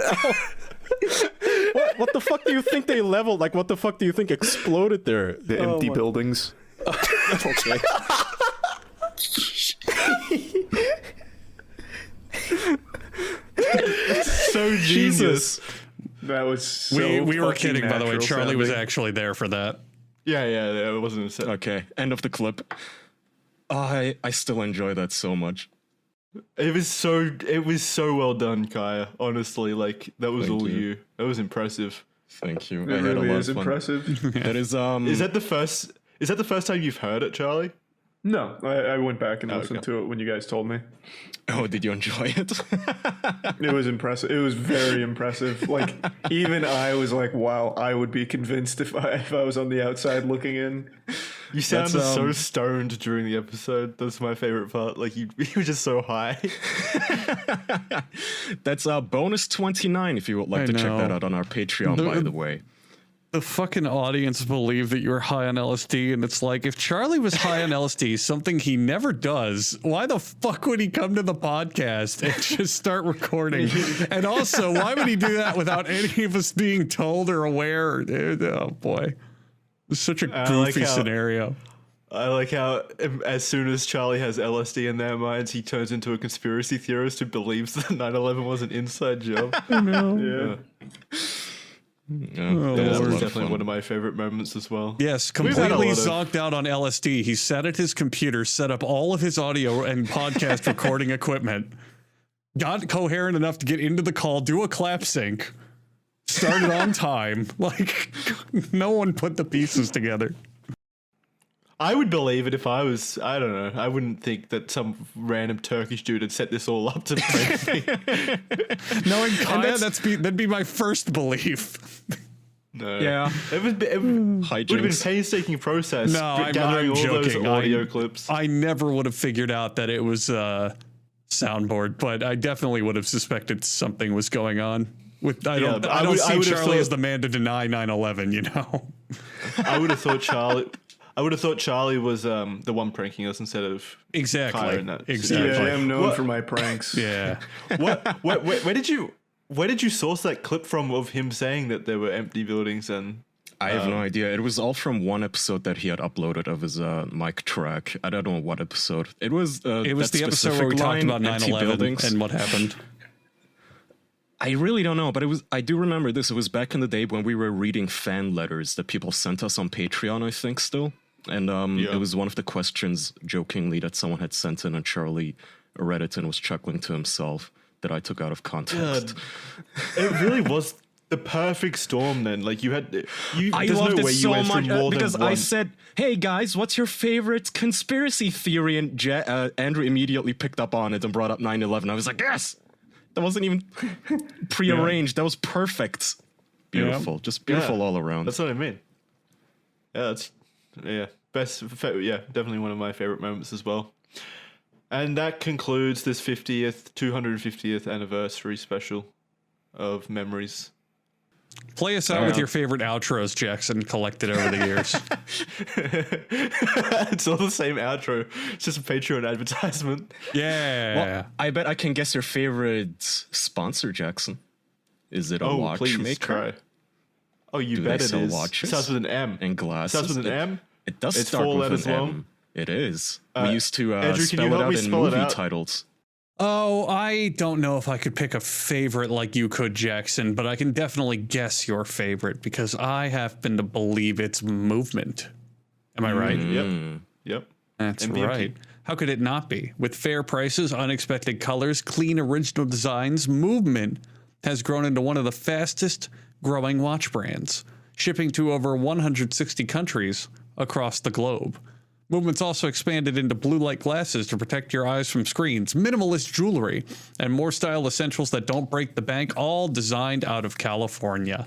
What the fuck do you think they leveled? Like, what the fuck do you think exploded there? The empty buildings. Okay. so genius. That was so We were fucking kidding, by the way. natural Charlie was sounding. actually there for that. Yeah, it wasn't a set. Okay, end of the clip. I still enjoy that so much. It was so well done, Kaya. Honestly, like that was Thank all you. you. That was impressive. Thank you. It I had a really lot is of fun. impressive. That is Is that the first time you've heard it, Charlie? No, I went back and listened okay. to it when you guys told me. Oh, did you enjoy it? It was impressive. It was very impressive. Like even I was like, "Wow, I would be convinced if I was on the outside looking in." You sounded That's, so stoned during the episode. That's my favorite part. Like you were just so high. That's bonus 29 if you would like I to check know. that out on our Patreon, by the way. The fucking audience believed that you were high on LSD, and it's like, if Charlie was high on LSD, something he never does, why the fuck would he come to the podcast and just start recording? And also, why would he do that without any of us being told or aware? Dude, oh boy. It's such a I goofy like how- scenario. I like how as soon as Charlie has LSD in their minds, he turns into a conspiracy theorist who believes that 9/11 was an inside job. Yeah. Yeah, that a was lot of definitely fun. one of my favorite moments as well. Yes, We've had a completely lot of- zonked out on LSD. He sat at his computer, set up all of his audio and podcast recording equipment, got coherent enough to get into the call, do a clap sync, started on time. Like, no one put the pieces together. I would believe it if I was, I don't know, I wouldn't think that some random Turkish dude had set this all up to prank me. Knowing Kaya, that'd be my first belief. No. Yeah. It would have been a Hijinks. painstaking process. No, I'm gathering all joking. those audio clips. I never would have figured out that it was a soundboard, but I definitely would have suspected something was going on. I don't see Charlie as the man to deny 9/11, you know? I would have thought Charlie was the one pranking us instead of Kaya Exactly. in that Exactly. Yeah, I am known What- for my pranks. Yeah. Where did you source that clip from of him saying that there were empty buildings and I have no idea. It was all from one episode that he had uploaded of his mic track. I don't know what episode. It was It was that the episode where we specific talked line, about empty 9/11 buildings. and what happened. I really don't know, but I do remember this. It was back in the day when we were reading fan letters that people sent us on Patreon, I think, still. And it was one of the questions, jokingly, that someone had sent in, and Charlie read it and was chuckling to himself that I took out of context. it really was the perfect storm then. Like I I there's loved no it way you so went much through more because than I one. said, "Hey guys, what's your favorite conspiracy theory?" And Andrew immediately picked up on it and brought up 9/11. I was like, "Yes, that wasn't even prearranged. That was perfect, beautiful, just beautiful all around." That's what I mean. Yeah, definitely one of my favorite moments as well. And that concludes this 250th anniversary special of memories. Play us out with your favorite outros, Jackson, collected over the years. It's all the same outro. It's just a Patreon advertisement. Yeah. Well, I bet I can guess your favorite sponsor, Jackson. Is it a Please watchmaker? try. Oh, you Do bet they it sell is. watches Starts with an M. and glasses? Starts with an M. It does It's start 4 with letters an long. M. It is. We used to Andrew, can spell you it help out me in spell it movie out? titles. Oh, I don't know if I could pick a favorite like you could, Jackson, but I can definitely guess your favorite because I happen to believe it's Movement. Am I right? Yep. That's MVMT. right. How could it not be? With fair prices, unexpected colors, clean original designs, Movement has grown into one of the fastest growing watch brands, shipping to over 160 countries across the globe. Movement's also expanded into blue light glasses to protect your eyes from screens, minimalist jewelry, and more style essentials that don't break the bank, all designed out of California.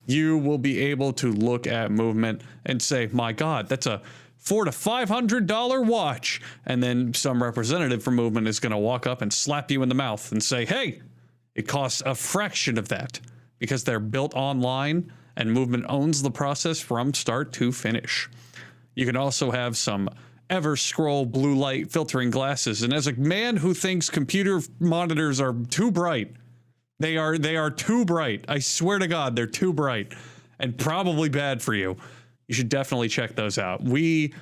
You will be able to look at Movement and say, my God, that's a $400 to $500 watch. And then some representative from Movement is going to walk up and slap you in the mouth and say, hey, it costs a fraction of that because they're built online and Movement owns the process from start to finish. You can also have some Everscroll blue light filtering glasses. And as a man who thinks computer monitors are too bright, they are too bright. I swear to God, they're too bright and probably bad for you. You should definitely check those out. We,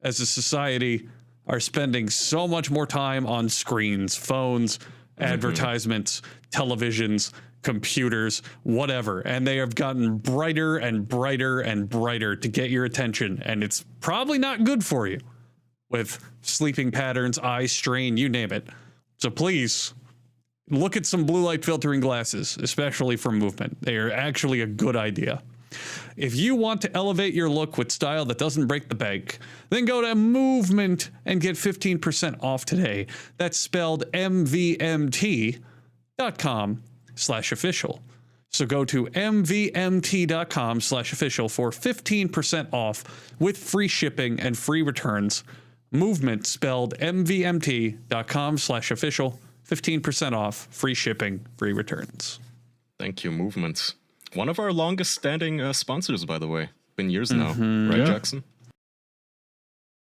as a society, are spending so much more time on screens, phones, advertisements, televisions, computers, whatever, and they have gotten brighter and brighter and brighter to get your attention, and it's probably not good for you with sleeping patterns, eye strain, you name it. So please look at some blue light filtering glasses, especially from Movement. They are actually a good idea. If you want to elevate your look with style that doesn't break the bank, then go to Movement and get 15% off today. That's spelled mvmt.com/official. So go to mvmt.com/official for 15% off with free shipping and free returns. Movement spelled mvmt.com/official. 15% off, free shipping, free returns. Thank you, Movement. One of our longest standing sponsors, by the way. Been years now, right, Jackson?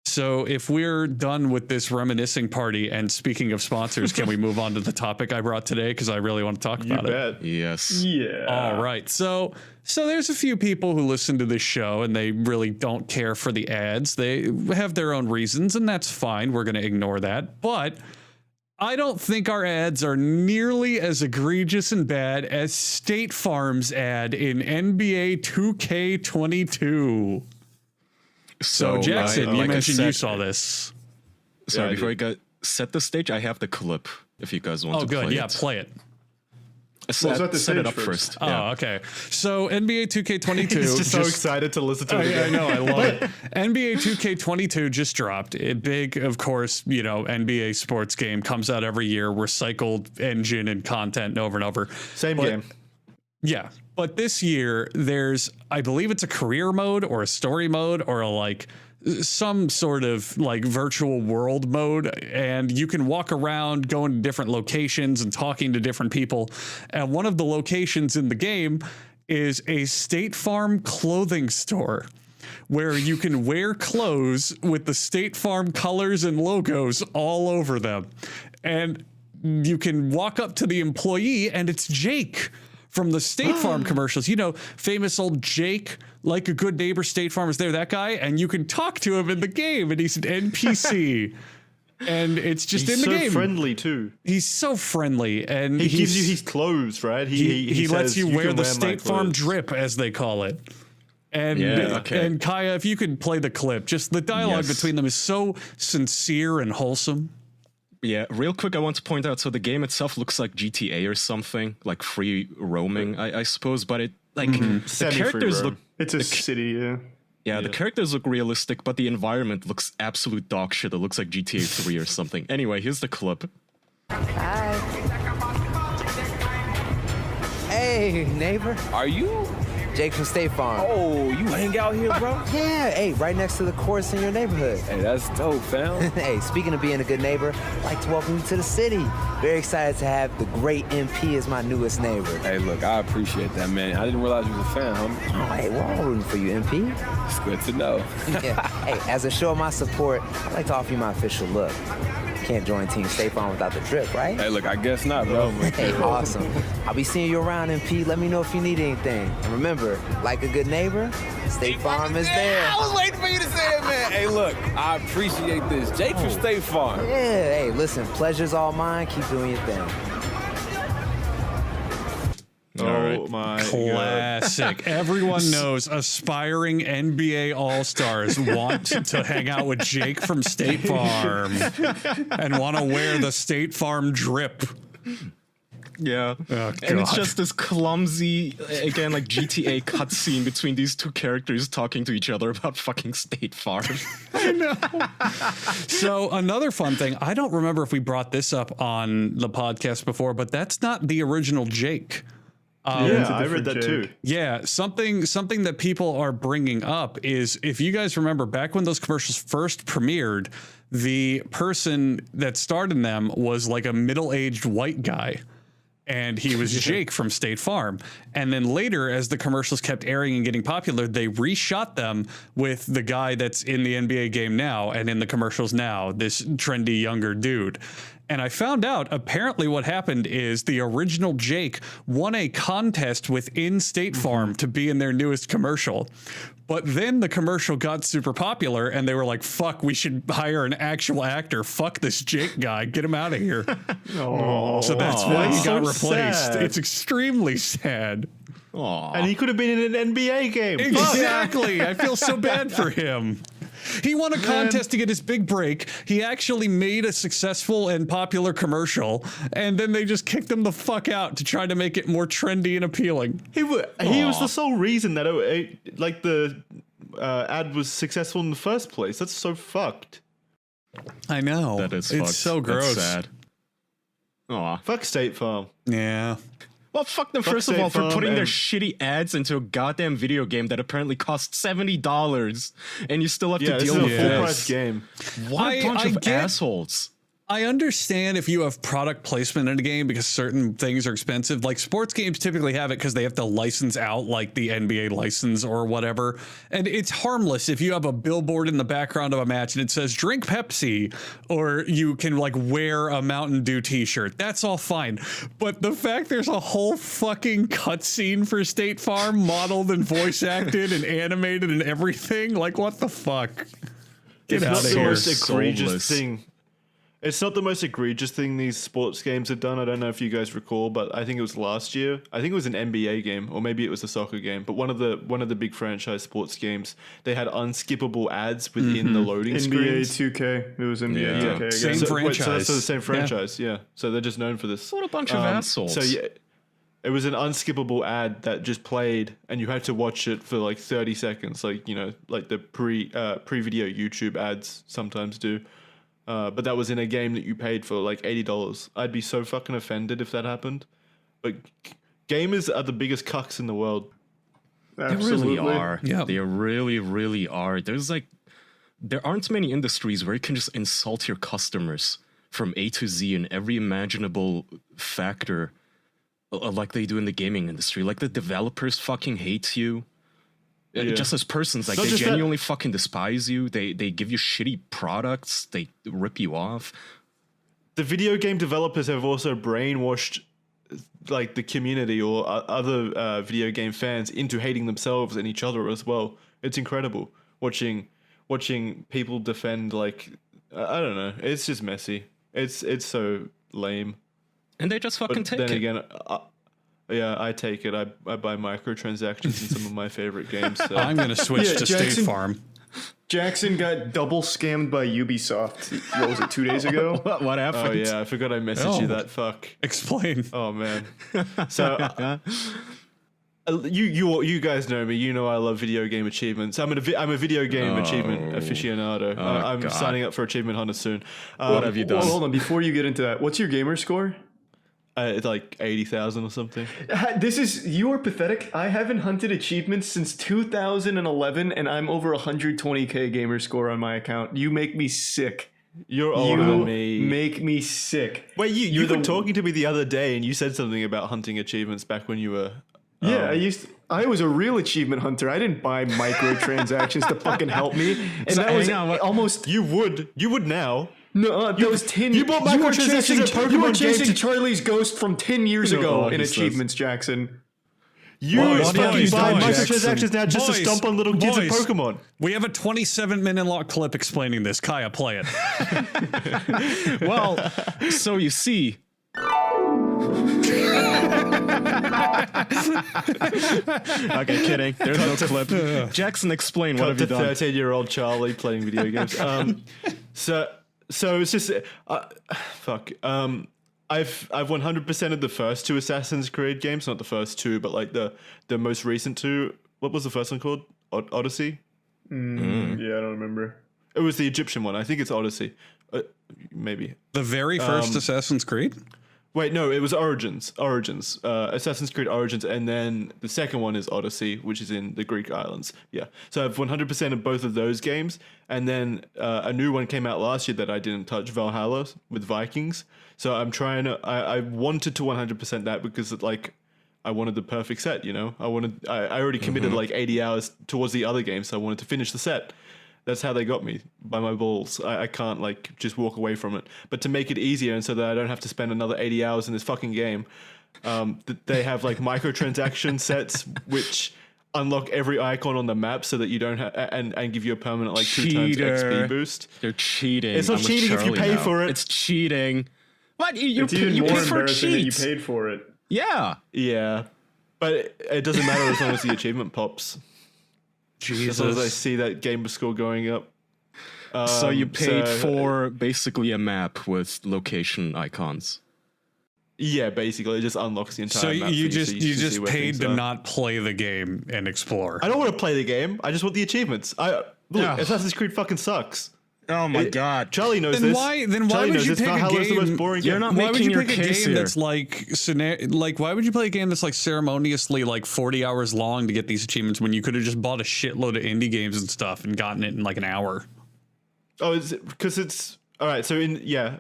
So if we're done with this reminiscing party, and speaking of sponsors, can we move on to the topic I brought today? Because I really want to talk You about it. bet. Yes. Yeah. All right. So there's a few people who listen to this show and they really don't care for the ads. They have their own reasons, and that's fine. We're going to ignore that. But I don't think our ads are nearly as egregious and bad as State Farm's ad in NBA 2K22. So Jackson, you mentioned you saw this. Sorry, before I set the stage, I have the clip if you guys want to play it. Oh, good. Yeah, play it. Set it up first. Oh, okay. So NBA 2K22. He's just so excited to listen to it again. I know, I love it. NBA 2K22 just dropped. Big, of course, NBA sports game comes out every year, recycled engine and content over and over. Same game. Yeah. But this year, there's, I believe it's a career mode or a story mode or some sort of virtual world mode, and you can walk around going to different locations and talking to different people. And one of the locations in the game is a State Farm clothing store where you can wear clothes with the State Farm colors and logos all over them. And you can walk up to the employee and it's Jake from the State Farm commercials. Famous old Jake, like a good neighbor, State Farm is there, that guy. And you can talk to him in the game, and he's an NPC. And it's just in the game. He's so friendly, too. He's so friendly. And he gives you his clothes, right? He lets you wear the State Farm drip, as they call it. And Kaya, if you could play the clip, just the dialogue between them is so sincere and wholesome. Yeah, real quick, I want to point out, so the game itself looks like GTA or something, like free roaming, I suppose, but the characters look... It's a city, yeah. Yeah, the characters look realistic, but the environment looks absolute dog shit. It looks like GTA 3 or something. Anyway, here's the clip. Hi. Hey, neighbor. Are you? Jake from State Farm. Oh, you hang out here, bro? Yeah, hey, right next to the course in your neighborhood. Hey, that's dope, fam. Hey, speaking of being a good neighbor, I'd like to welcome you to the city. Very excited to have the great MP as my newest neighbor. Hey, look, I appreciate that, man. I didn't realize you was a fan, homie. Oh, hey, we're all rooting for you, MP. It's good to know. Yeah. Hey, as a show of my support, I'd like to offer you my official look. Can't join Team State Farm without the drip, right? Hey, look, I guess not, bro. Hey, awesome. I'll be seeing you around, MP. Let me know if you need anything. And remember, like a good neighbor, State Farm is there. I was waiting for you to say it, man. Hey, look, I appreciate this. Jake from State Farm. Yeah, hey, listen, pleasure's all mine. Keep doing your thing. Oh my Classic. God. Everyone knows aspiring NBA All-Stars want to hang out with Jake from State Farm and want to wear the State Farm drip. Yeah. Oh, and it's just this clumsy, again, like GTA cutscene between these two characters talking to each other about fucking State Farm. I know. So another fun thing, I don't remember if we brought this up on the podcast before, but that's not the original Jake. I read that too. Yeah, something that people are bringing up is, if you guys remember back when those commercials first premiered, the person that starred in them was like a middle-aged white guy. And he was Jake from State Farm. And then later, as the commercials kept airing and getting popular, they reshot them with the guy that's in the NBA game now and in the commercials now, this trendy younger dude. And I found out, apparently what happened is the original Jake won a contest within State Farm to be in their newest commercial. But then the commercial got super popular and they were like, fuck, we should hire an actual actor. Fuck this Jake guy. Get him out of here. So that's why he got replaced. Sad. It's extremely sad. Aww. And he could have been in an NBA game. Exactly. I feel so bad for him. He won a contest to get his big break. He actually made a successful and popular commercial, and then they just kicked him the fuck out to try to make it more trendy and appealing. He was the sole reason that the ad was successful in the first place. That's so fucked. I know. That is it's fucked. so gross. That's sad. Aw. Fuck State Farm. Yeah. Well, fuck them, Fuck first of all, State for Farm putting their and- shitty ads into a goddamn video game that apparently costs $70, and you still have Yeah, to this deal is a with full this. price game. What a bunch of get- assholes. I understand if you have product placement in a game because certain things are expensive. Like sports games typically have it because they have to license out like the NBA license or whatever. And it's harmless if you have a billboard in the background of a match and it says drink Pepsi, or you can like wear a Mountain Dew t-shirt. That's all fine. But the fact there's a whole fucking cutscene for State Farm modeled and voice acted and animated and everything, like what the fuck? Get It's out not of the here. most egregious Soulless. thing. It's not the most egregious thing these sports games have done. I don't know if you guys recall, but I think it was last year. I think it was an NBA game, or maybe it was a soccer game. But one of the big franchise sports games, they had unskippable ads within the loading NBA screens. 2K. It was NBA 2K again. Same franchise. So that's the same franchise, yeah. So they're just known for this. What a bunch of assholes. So yeah, it was an unskippable ad that just played, and you had to watch it for like 30 seconds, like like the pre-video YouTube ads sometimes do. But that was in a game that you paid for like $80. I'd be so fucking offended if that happened. But gamers are the biggest cucks in the world. Absolutely. They really are. Yeah. They really, really are. There aren't many industries where you can just insult your customers from A to Z in every imaginable factor, like they do in the gaming industry. Like the developers fucking hate you. Just as persons, like, they genuinely fucking despise you. They give you shitty products. They rip you off. The video game developers have also brainwashed like the community or other video game fans into hating themselves and each other as well. It's incredible watching people defend, like, I don't know. It's just messy. It's so lame. And they just fucking take it. Then again, yeah, I take it. I buy microtransactions in some of my favorite games. So. I'm going to switch to State Farm. Jackson got double scammed by Ubisoft. What was it, 2 days ago? What happened? Oh yeah, I forgot I messaged you that. Fuck. Explain. Oh man. So you guys know me. You know I love video game achievements. I'm a video game achievement aficionado. I'm God. signing up for Achievement Hunter soon. What have you done? Well, hold on, before you get into that, what's your gamer score? It's like 80,000 or something. You are pathetic. I haven't hunted achievements since 2011, and I'm over 120k gamer score on my account. You make me sick. You're older than me. Make me sick. Wait, you were talking to me the other day, and you said something about hunting achievements back when you were. Yeah, I was a real achievement hunter. I didn't buy microtransactions to fucking help me, and that was almost. You would now. No, that was 10 years. You bought microtransactions at Pokemon. You were chasing Charlie's Ghost from 10 years ago in achievements, says. Jackson. You fucking buy microtransactions now just to stomp on little kids at Pokemon. We have a 27-minute long clip explaining this. Kaya, play it. Well, so you see. Okay, kidding. There's no clip. Jackson, explain. What have you done? 13-year-old Charlie playing video games. So it's just fuck. I've 100%ed the first two Assassin's Creed games, not the first two, but like the most recent two. What was the first one called? Odyssey? Yeah, I don't remember. It was the Egyptian one. I think it's Odyssey. Maybe. The very first Assassin's Creed? Wait, no, it was Origins. Assassin's Creed Origins, and then the second one is Odyssey, which is in the Greek islands. Yeah. So I've 100% of both of those games, and then a new one came out last year that I didn't touch, Valhalla with Vikings. So I'm trying to. I wanted to 100% that because like I wanted the perfect set. You know, I already committed like 80 hours towards the other game, so I wanted to finish the set. That's how they got me, by my balls. I can't like just walk away from it. But to make it easier and so that I don't have to spend another 80 hours in this fucking game, they have like microtransaction sets which unlock every icon on the map so that you don't have and give you a permanent like 2 times XP boost. They're cheating. It's not cheating if you pay for it. It's cheating. What? It's even more embarrassing that you paid for it. Yeah. Yeah. But it doesn't matter as long as the achievement pops. Jesus. As long as I see that gamer score going up. So you paid for basically a map with location icons. Yeah, basically, it just unlocks the entire So map. you just paid to not play the game and explore. I don't want to play the game. I just want the achievements. Assassin's Creed fucking sucks. Oh my god, Charlie knows then this. Why Charlie would you pick a Valhalla's game? The most boring You're game. not Why would making you your pick a case game here. that's like why would you play a game that's like ceremoniously like 40 hours long to get these achievements when you could have just bought a shitload of indie games and stuff and gotten it in like an hour? Oh, because it's all right. So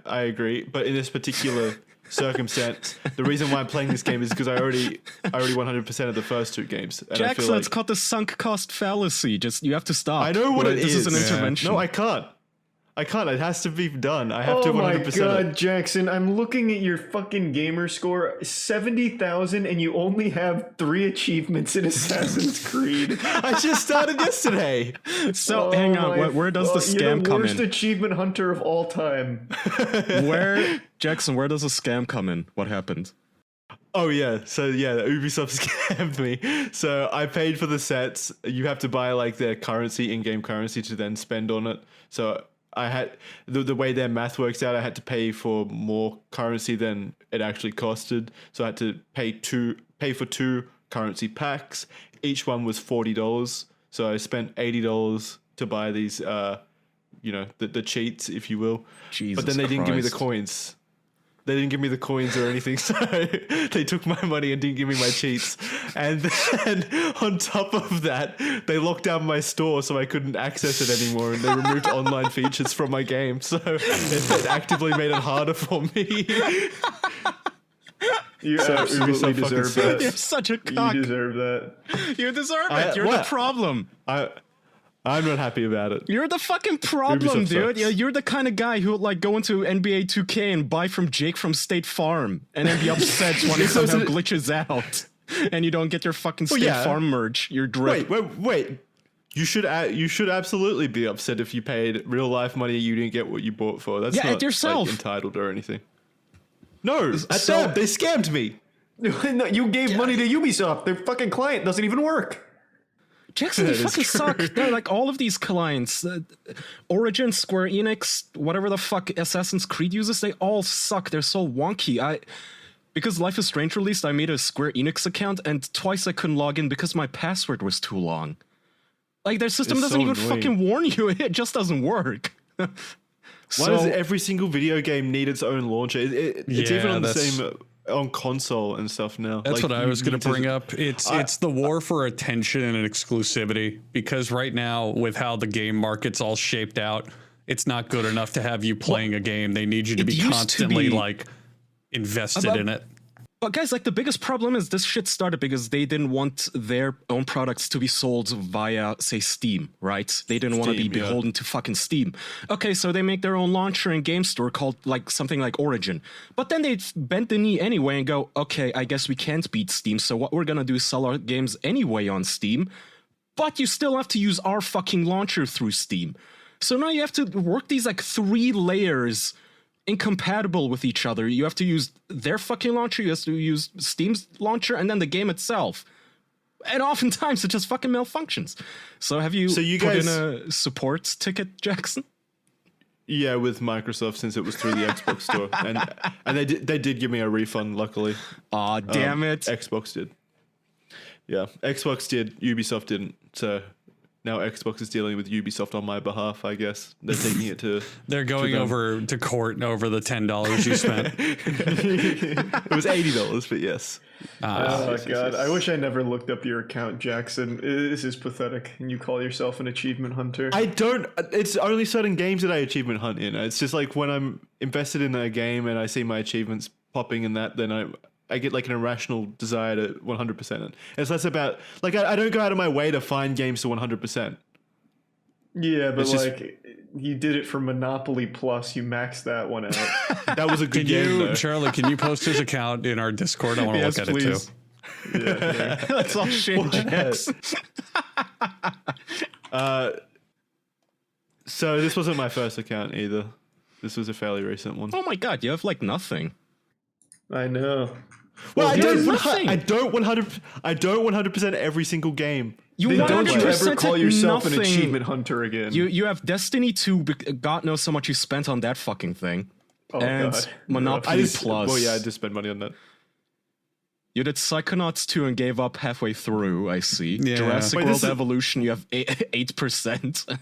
I agree. But in this particular circumstance, the reason why I'm playing this game is because I already 100% of the first two games. And Jackson, I feel like, it's called the sunk cost fallacy. Just you have to stop. I know what it is. This is an intervention. No, I can't. I can't. It has to be done. I have to 100%. Oh my it. god, Jackson! I'm looking at your fucking gamer score, 70,000, and you only have 3 achievements in Assassin's Creed. I just started yesterday. So hang on, where does the scam come in? You're the worst achievement hunter of all time. Jackson, where does the scam come in? What happened? Oh yeah, so yeah, Ubisoft scammed me. So I paid for the sets. You have to buy like their currency, in-game currency, to then spend on it. So I had the way their math works out. I had to pay for more currency than it actually costed. So I had to pay for 2 currency packs. Each one was $40. So I spent $80 to buy these, the cheats, if you will. Jesus but then they didn't give me the Christ. coins. They didn't give me the coins or anything, so they took my money and didn't give me my cheats. And then on top of that, they locked down my store so I couldn't access it anymore, and they removed online features from my game. So it actively made it harder for me. You absolutely deserve that. You're such a cock. You deserve that. You deserve it. You're the problem. I'm not happy about it. You're the fucking problem, Ubisoft dude. sucks. Yeah, you're the kind of guy who would like go into NBA 2K and buy from Jake from State Farm and then be upset when it somehow glitches out and you don't get your fucking State Farm merch. Your drip. Wait. You should absolutely be upset if you paid real life money and you didn't get what you bought for. That's not yourself. Like, entitled or anything. No, at them. They scammed me. No, you gave money to Ubisoft. Their fucking client doesn't even work. Jackson, you fucking suck. They're like all of these clients, Origin, Square Enix, whatever the fuck Assassin's Creed uses, they all suck. They're so wonky. Because Life is Strange released, I made a Square Enix account, and twice I couldn't log in because my password was too long. Like, their system doesn't even fucking warn you. It just doesn't work. Why does every single video game need its own launcher? It's even on the same on console and stuff now. That's what I was going to bring up. It's the war for attention and exclusivity, because right now, with how the game market's all shaped out, it's not good enough to have you playing a game. They need you to be constantly like invested in it. But guys, like, the biggest problem is this shit started because they didn't want their own products to be sold via, say, Steam, right? They didn't want to be beholden to fucking Steam. Okay, so they make their own launcher and game store called like something like Origin. But then they bend the knee anyway and go, okay, I guess we can't beat Steam, so what we're gonna do is sell our games anyway on Steam, but you still have to use our fucking launcher through Steam. So now you have to work these like 3 layers incompatible with each other. You have to use their fucking launcher, you have to use Steam's launcher, and then the game itself. And oftentimes it just fucking malfunctions. So have you, put in a support ticket, Jackson? Yeah, with Microsoft, since it was through the Xbox store, and they did give me a refund. Luckily. Aw, damn it! Xbox did. Yeah, Xbox did. Ubisoft didn't. So now Xbox is dealing with Ubisoft on my behalf, I guess. They're taking it to... They're going over to court over the $10 you spent. It was $80, but yes. Oh, God. I wish I never looked up your account, Jackson. This is pathetic. And you call yourself an achievement hunter. I don't... It's only certain games that I achievement hunt in. It's just like when I'm invested in a game and I see my achievements popping in that, then I get like an irrational desire to 100% it. It's less about... Like, I don't go out of my way to find games to 100%. Yeah, but you did it for Monopoly Plus. You maxed that one out. That was a good game, though. Charlie, can you post his account in our Discord? I want to look at it, too. Yeah. Let's all share Jax. So this wasn't my first account either. This was a fairly recent one. Oh my God, you have like nothing. I know. Well, I don't 100% every single game. Don't you ever call yourself an achievement hunter again? You have Destiny 2, God knows how much you spent on that fucking thing. Oh, and God. Monopoly Plus. Well, yeah, I did spend money on that. You did Psychonauts 2 and gave up halfway through, I see. Yeah. Jurassic World Evolution, you have 8%.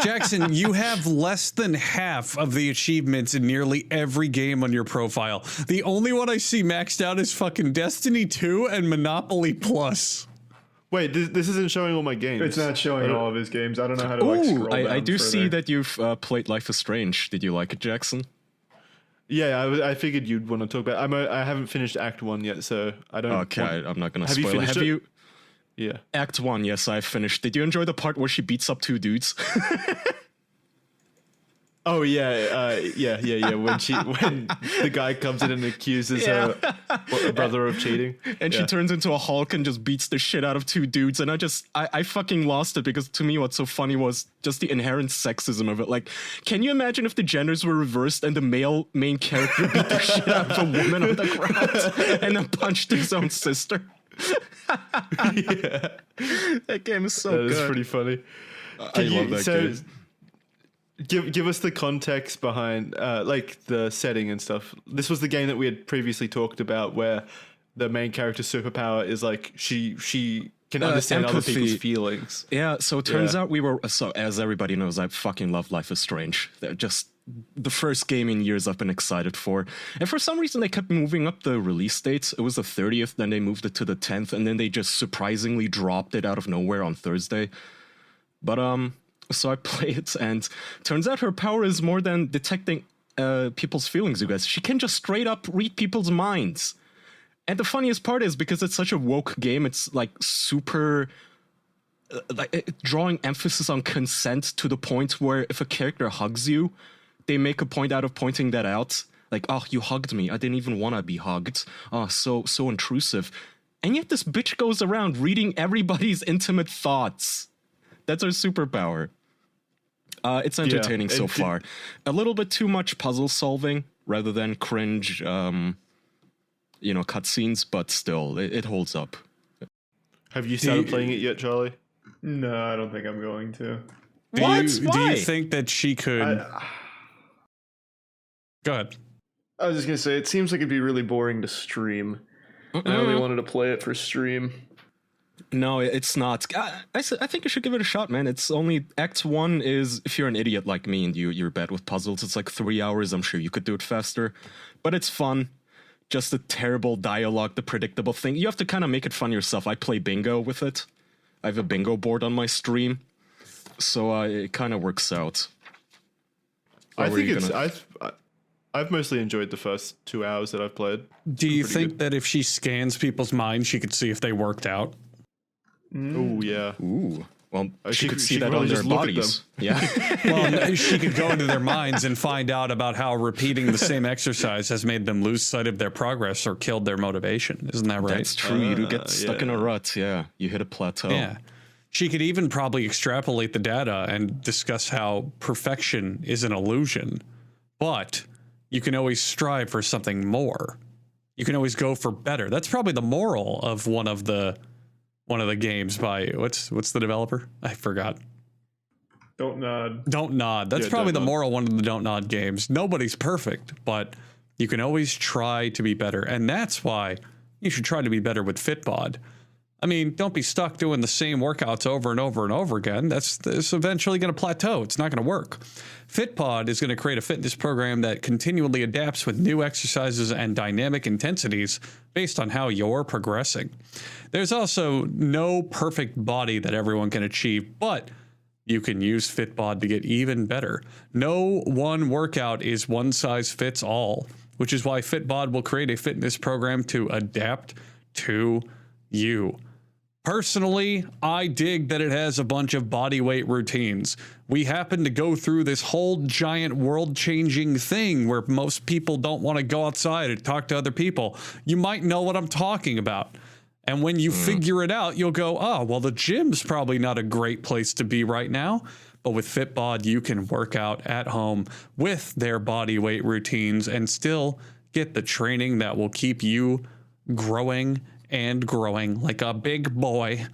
Jackson, you have less than half of the achievements in nearly every game on your profile. The only one I see maxed out is fucking Destiny 2 and Monopoly Plus. Wait, this isn't showing all my games. It's not showing all of his games. I don't know how to scroll down I do further. see that you've played Life is Strange. Did you like it, Jackson? Yeah, I figured you'd want to talk about. I haven't finished Act 1 yet, so I don't. Okay, I'm not gonna have spoil you it. finished Have it? you? Yeah. Act 1, yes, I finished. Did you enjoy the part where she beats up 2 dudes? Oh yeah. When the guy comes in and accuses her brother of cheating, and she turns into a Hulk and just beats the shit out of two dudes, and I fucking lost it, because to me what's so funny was just the inherent sexism of it. Like, can you imagine if the genders were reversed and the male main character beat the shit out of a woman on the ground and then punched his own sister? Yeah, that game is so good. That is pretty funny. I love that game. Give us the context behind like the setting and stuff. This was the game that we had previously talked about, where the main character's superpower is like she can understand empathy. other people's feelings. Yeah, so it turns out as everybody knows, I fucking love Life is Strange. They're just the first game in years I've been excited for. And for some reason they kept moving up the release dates. It was the 30th, then they moved it to the 10th, and then they just surprisingly dropped it out of nowhere on Thursday. But so I play it, and turns out her power is more than detecting people's feelings, you guys. She can just straight up read people's minds. And the funniest part is, because it's such a woke game, it's like super drawing emphasis on consent to the point where if a character hugs you, they make a point out of pointing that out. Like, oh, you hugged me. I didn't even want to be hugged. Oh, so intrusive. And yet this bitch goes around reading everybody's intimate thoughts. That's her superpower. It's entertaining so far. A little bit too much puzzle solving rather than cringe, cutscenes, but still, it holds up. Have you started playing it yet, Charlie? No, I don't think I'm going to. Do you think that she could... Go ahead. I was just going to say, it seems like it'd be really boring to stream. I only wanted to play it for stream. No, it's not. I think you should give it a shot, man. It's only Act 1 is, if you're an idiot like me and you're bad with puzzles, it's like 3 hours. I'm sure you could do it faster, but it's fun. Just the terrible dialogue, the predictable thing. You have to kind of make it fun yourself. I play bingo with it. I have a bingo board on my stream, so it kind of works out. I've mostly enjoyed the first 2 hours that I've played. Do you think that if she scans people's minds, she could see if they worked out? Oh yeah. Ooh. Well, she could see that on their just look at bodies. Yeah. Well, she could go into their minds and find out about how repeating the same exercise has made them lose sight of their progress or killed their motivation. Isn't that right? That's true. You do get stuck in a rut. Yeah. You hit a plateau. Yeah. She could even probably extrapolate the data and discuss how perfection is an illusion, but you can always strive for something more. You can always go for better. That's probably the moral of one of the games by what's the developer? I forgot. Don't Nod. Don't Nod. That's probably the moral one of the Don't Nod games. Nobody's perfect, but you can always try to be better. And that's why you should try to be better with Fitbod. I mean, don't be stuck doing the same workouts over and over and over again. That's eventually going to plateau. It's not going to work. Fitbod is going to create a fitness program that continually adapts with new exercises and dynamic intensities based on how you're progressing. There's also no perfect body that everyone can achieve, but you can use Fitbod to get even better. No one workout is one size fits all, which is why Fitbod will create a fitness program to adapt to you. Personally, I dig that it has a bunch of body weight routines. We happen to go through this whole giant world-changing thing where most people don't want to go outside and talk to other people. You might know what I'm talking about. And when you figure it out, you'll go, oh, well, the gym's probably not a great place to be right now. But with Fitbod, you can work out at home with their body weight routines and still get the training that will keep you growing and growing like a big boy.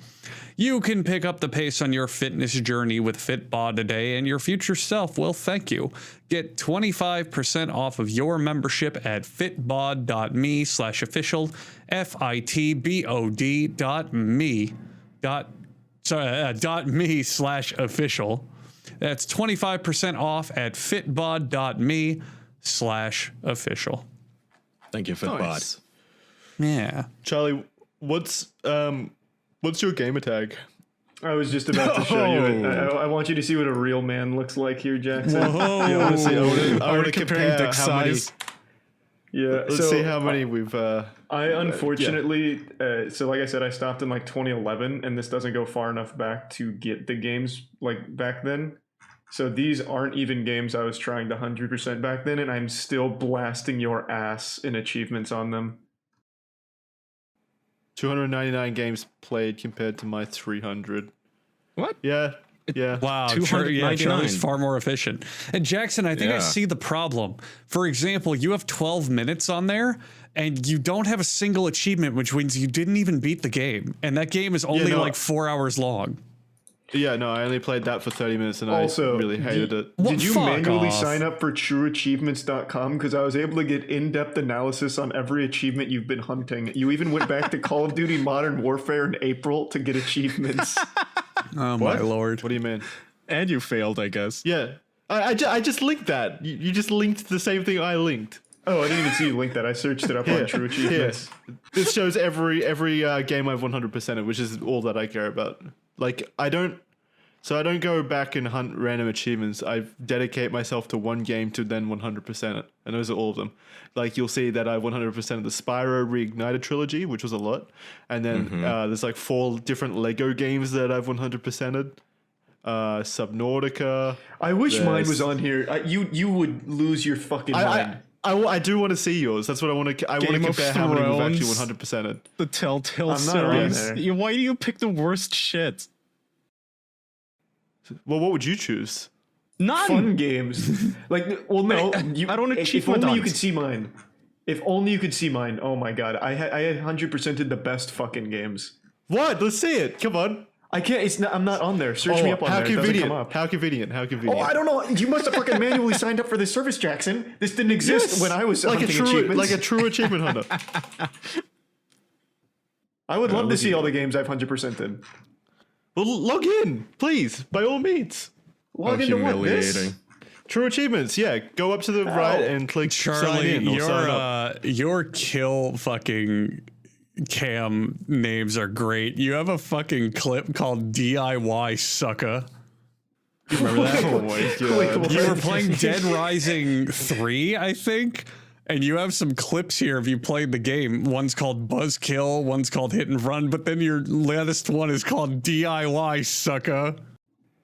You can pick up the pace on your fitness journey with Fitbod today, and your future self will thank you. Get 25% off of your membership at fitbod.me/official, fitbod.me/official. That's 25% off at fitbod.me/official. Thank you, Fitbod. Nice. Yeah. Charlie, what's your gamer tag? I was just about to show you it. I want you to see what a real man looks like here, Jackson. Whoa. Yeah, I want to compare dick size. Yeah, let's see how many we've. I unfortunately, so like I said, I stopped in like 2011, and this doesn't go far enough back to get the games like back then. So these aren't even games I was trying to 100% back then, and I'm still blasting your ass in achievements on them. 299 games played compared to my 300. What? Yeah. Yeah. Wow, 299. Charlie's far more efficient. And Jackson, I think I see the problem. For example, you have 12 minutes on there, and you don't have a single achievement, which means you didn't even beat the game. And that game is only like 4 hours long. Yeah, no, I only played that for 30 minutes, and Also, I really hated it. Did you Fuck manually off. sign up for trueachievements.com? Because I was able to get in-depth analysis on every achievement you've been hunting. You even went back to Call of Duty Modern Warfare in April to get achievements. Oh, my Lord. What do you mean? And you failed, I guess. Yeah. I just linked that. You just linked the same thing I linked. Oh, I didn't even see you link that. I searched it up on True Achievements. This shows every game I've 100%ed, which is all that I care about. Like, I don't go back and hunt random achievements. I dedicate myself to one game to then 100% it. And those are all of them. Like, you'll see that I 100% of the Spyro Reignited trilogy, which was a lot. And then there's like 4 different Lego games that I've 100%ed. Subnautica. I wish mine was on here. You would lose your fucking mind. I do want to see yours. That's what I want to. I want to compare how many we've actually 100%ed. The Telltale I'm not on series. there. Why do you pick the worst shit? Well, what would you choose? None. Fun games. Like, well, no. I don't If achieve only you hunt. could see mine. If only you could see mine. Oh my god. I had 100%ed the best fucking games. What? Let's see it. Come on. I can't. It's not. I'm not on there. Search me up on how there. It doesn't convenient. come up. How convenient. How convenient. Oh, I don't know. You must have fucking manually signed up for this service, Jackson. This didn't exist when I was like hunting a true, achievements. like a true achievement hunter. I would love to see all the games I've 100%ed. Well, log in, please, by all means. Log into what? This? True achievements. Yeah, go up to the right and click sign Charlie, in or sign up. your kill fucking cam names are great. You have a fucking clip called DIY Sucka. You remember that? Oh my god. You were playing Dead Rising 3, I think, and you have some clips here of you playing the game. One's called Buzzkill, one's called Hit and Run, but then your latest one is called DIY Sucka.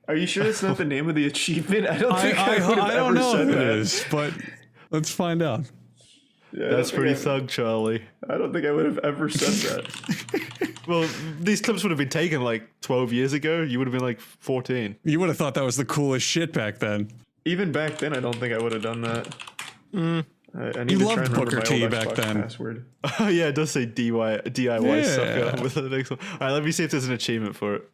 Are you sure that's not the name of the achievement? I don't think I would have I don't ever know said if it that. is, but let's find out. Yeah, That's pretty thug, Charlie. I don't think I would have ever said that. Well, these clips would have been taken like 12 years ago. You would have been like 14. You would have thought that was the coolest shit back then. Even back then, I don't think I would have done that. I need You to loved try and remember Booker my T old back Xbox then. Password. Oh yeah, it does say DIY Yeah. sucker with the next one. All right, let me see if there's an achievement for it.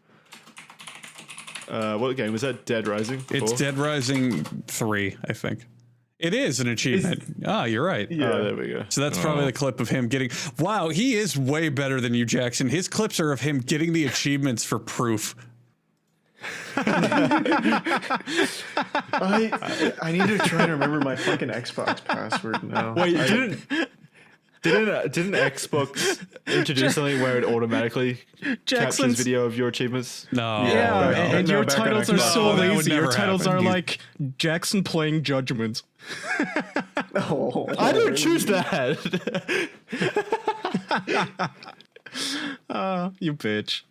What game was that? Dead Rising? It's 4? Dead Rising 3, I think. It is an achievement. You're right. Oh, there we go. So that's probably the clip of him getting. Wow, he is way better than you, Jackson. His clips are of him getting the achievements for proof. I need to try and remember my fucking Xbox password now. Wait, didn't Xbox introduce something where it automatically captures Jackson's- video of your achievements? No. Yeah, no, and no, your back on titles are Xbox. so No, that would lazy. never Your titles happen. are You- like Jackson playing Judgment. Oh, I don't choose that. You bitch.